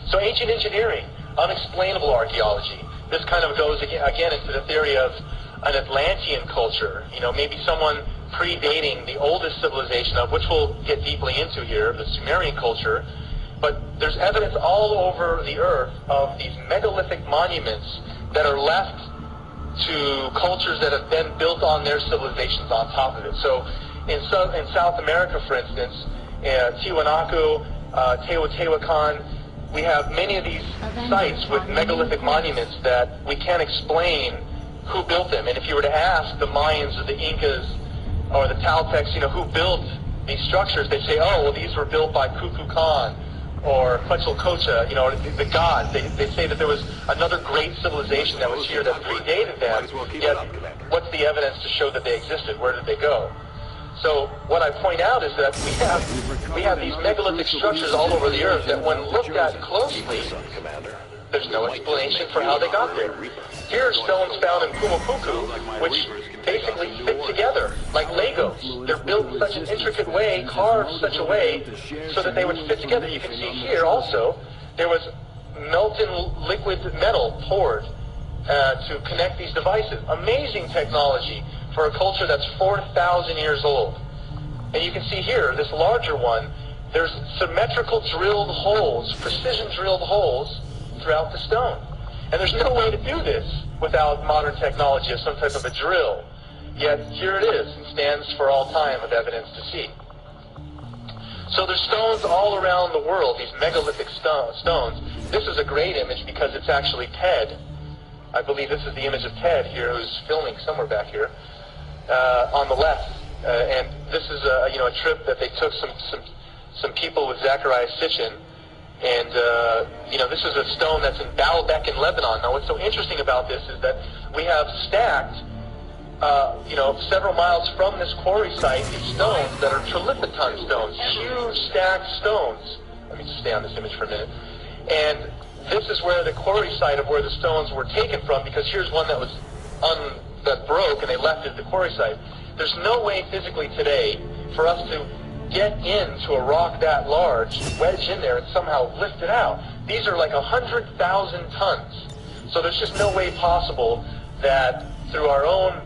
So ancient engineering, unexplainable archaeology. This kind of goes again into the theory of an Atlantean culture. Maybe someone predating the oldest civilization, of which we'll get deeply into here, the Sumerian culture. But there's evidence all over the earth of these megalithic monuments that are left to cultures that have been built on their civilizations on top of it. So in South America, for instance, Tiwanaku, Teotihuacan, we have many of these sites with megalithic monuments that we can't explain who built them. And if you were to ask the Mayans or the Incas or the Toltecs, who built these structures, they say, oh, well, these were built by Kukulkan or Quetzalcoatl, the gods. They say that there was another great civilization that was here that predated them, yet what's the evidence to show that they existed? Where did they go? So what I point out is that we have these megalithic structures all over the earth that when looked at closely, there's no explanation for how they got there. Here are stones found in Pumapuku, which basically fit together like Legos. They're built in such an intricate way, carved in such a way, so that they would fit together. You can see here also, there was molten liquid metal poured to connect these devices. Amazing technology for a culture that's 4,000 years old. And you can see here, this larger one, there's symmetrical drilled holes, precision drilled holes throughout the stone. And there's no way to do this without modern technology of some type of a drill. Yet here it is, and stands for all time of evidence to see. So there's stones all around the world, these megalithic stones. This is a great image because it's actually Ted. I believe this is the image of Ted here, who's filming somewhere back here on the left. And this is a trip that they took some people with Zachariah Sitchin. And, this is a stone that's in Baalbek in Lebanon. Now, what's so interesting about this is that we have stacked, several miles from this quarry site, these stones that are trilithiton stones, huge stacked stones. Let me just stay on this image for a minute. And this is where the quarry site of where the stones were taken from, because here's one that that broke, and they left it at the quarry site. There's no way physically today for us to get into a rock that large, wedge in there, and somehow lift it out. These are like 100,000 tons. So there's just no way possible that through our own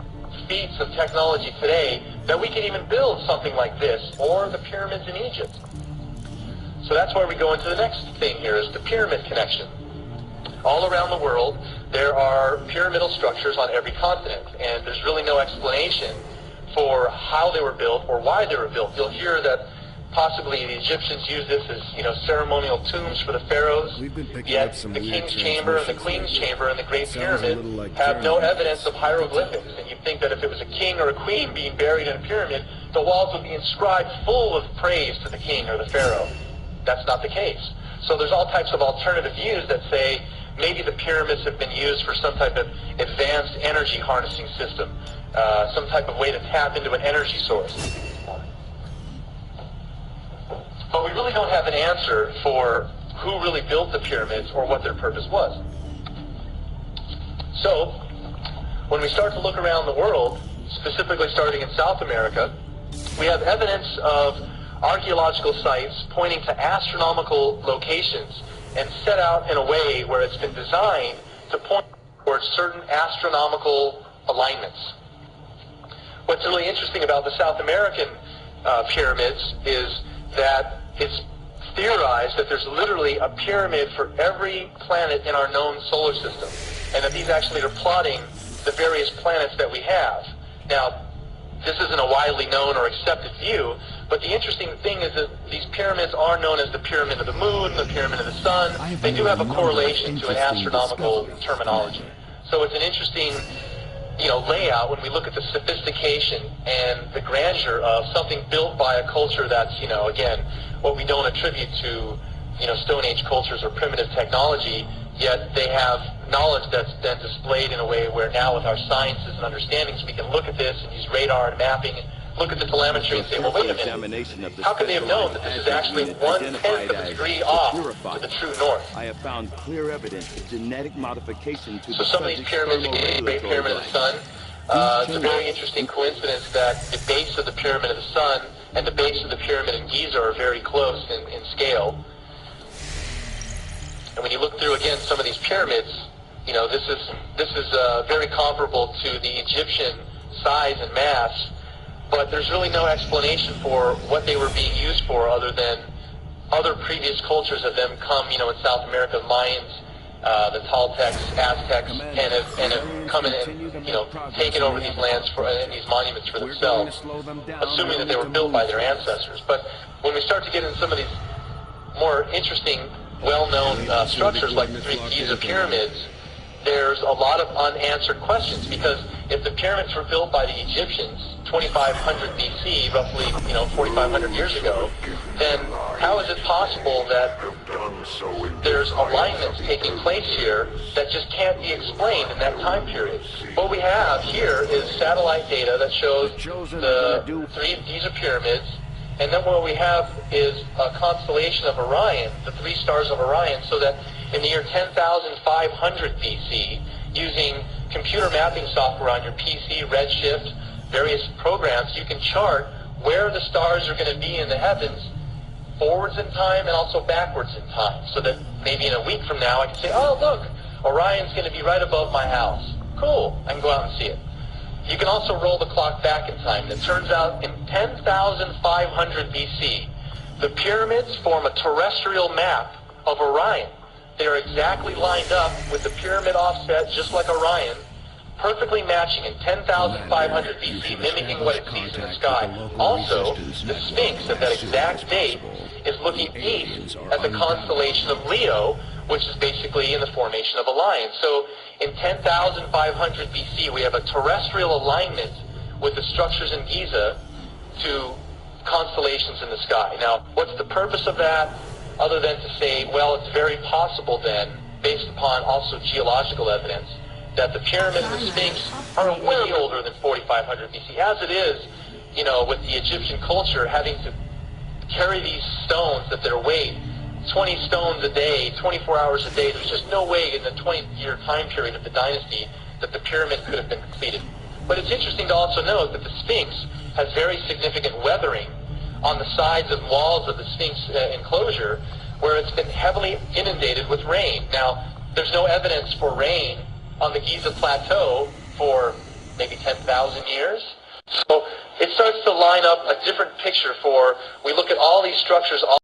feats of technology today that we can even build something like this or the pyramids in Egypt. So that's where we go into the next thing here, is the pyramid connection. All around the world, there are pyramidal structures on every continent, and there's really no explanation for how they were built or why they were built. You'll hear that possibly the Egyptians used this as ceremonial tombs for the pharaohs, yet the king's chamber and the queen's chamber and the Great Pyramid have no evidence of hieroglyphics. And you'd think that if it was a king or a queen being buried in a pyramid, the walls would be inscribed full of praise to the king or the pharaoh. That's not the case. So there's all types of alternative views that say maybe the pyramids have been used for some type of advanced energy harnessing system, some type of way to tap into an energy source. But we really don't have an answer for who really built the pyramids or what their purpose was. So, when we start to look around the world, specifically starting in South America, we have evidence of archaeological sites pointing to astronomical locations and set out in a way where it's been designed to point towards certain astronomical alignments. What's really interesting about the South American pyramids is that it's theorized that there's literally a pyramid for every planet in our known solar system, and that these actually are plotting the various planets that we have. Now, this isn't a widely known or accepted view, but the interesting thing is that these pyramids are known as the Pyramid of the Moon, the Pyramid of the Sun. They do have a correlation to an astronomical terminology. So it's an interesting layout when we look at the sophistication and the grandeur of something built by a culture that's, again, what we don't attribute to, Stone Age cultures or primitive technology, yet they have knowledge that's been displayed in a way where now with our sciences and understandings we can look at this and use radar and mapping and look at the telemetry and say, well, wait a minute, how could they have known that this is actually 1/10 of a degree off to the true north? I have found clear evidence of genetic modification to so some of these pyramids, again, the Great Pyramid of the Sun, it's a very interesting coincidence that the base of the Pyramid of the Sun and the base of the Pyramid in Giza are very close in scale. And when you look through, again, some of these pyramids, you know, this is very comparable to the Egyptian size and mass, but there's really no explanation for what they were being used for other than other previous cultures of them come, you know, in South America, Mayans, the Toltecs, Aztecs, and have come in and, you know, taken over these lands and these monuments for themselves, assuming that they were built by their ancestors. But when we start to get in some of these more interesting, well-known structures like the three Giza pyramids, there's a lot of unanswered questions, because if the pyramids were built by the Egyptians 2500 BC, roughly, you know, 4,500 years ago, then how is it possible that there's alignments taking place here that just can't be explained in that time period? What we have here is satellite data that shows the three Giza pyramids, and then what we have is a constellation of Orion, the three stars of Orion, so that in the year 10,500 BC, using computer mapping software on your PC, Redshift, various programs, you can chart where the stars are going to be in the heavens forwards in time and also backwards in time, so that maybe in a week from now I can say, oh, look, Orion's going to be right above my house. Cool, I can go out and see it. You can also roll the clock back in time, and it turns out in 10,500 BC, the pyramids form a terrestrial map of Orion. They are exactly lined up with the pyramid offset, just like Orion, perfectly matching in 10,500 BC, mimicking what it sees in the sky. Also, the Sphinx at that exact date is looking east at the constellation of Leo, which is basically in the formation of a lion. So in 10,500 BC, we have a terrestrial alignment with the structures in Giza to constellations in the sky. Now, what's the purpose of that? Other than to say, well, it's very possible then, based upon also geological evidence, that the pyramid and the Sphinx are way older than 4,500 BC. As it is, you know, with the Egyptian culture having to carry these stones at their weight, 20 stones a day, 24 hours a day, there's just no way in the 20-year time period of the dynasty that the pyramid could have been completed. But it's interesting to also note that the Sphinx has very significant weathering on the sides and walls of the Sphinx enclosure, where it's been heavily inundated with rain. Now, there's no evidence for rain on the Giza Plateau for maybe 10,000 years. So it starts to line up a different picture for, we look at all these structures, all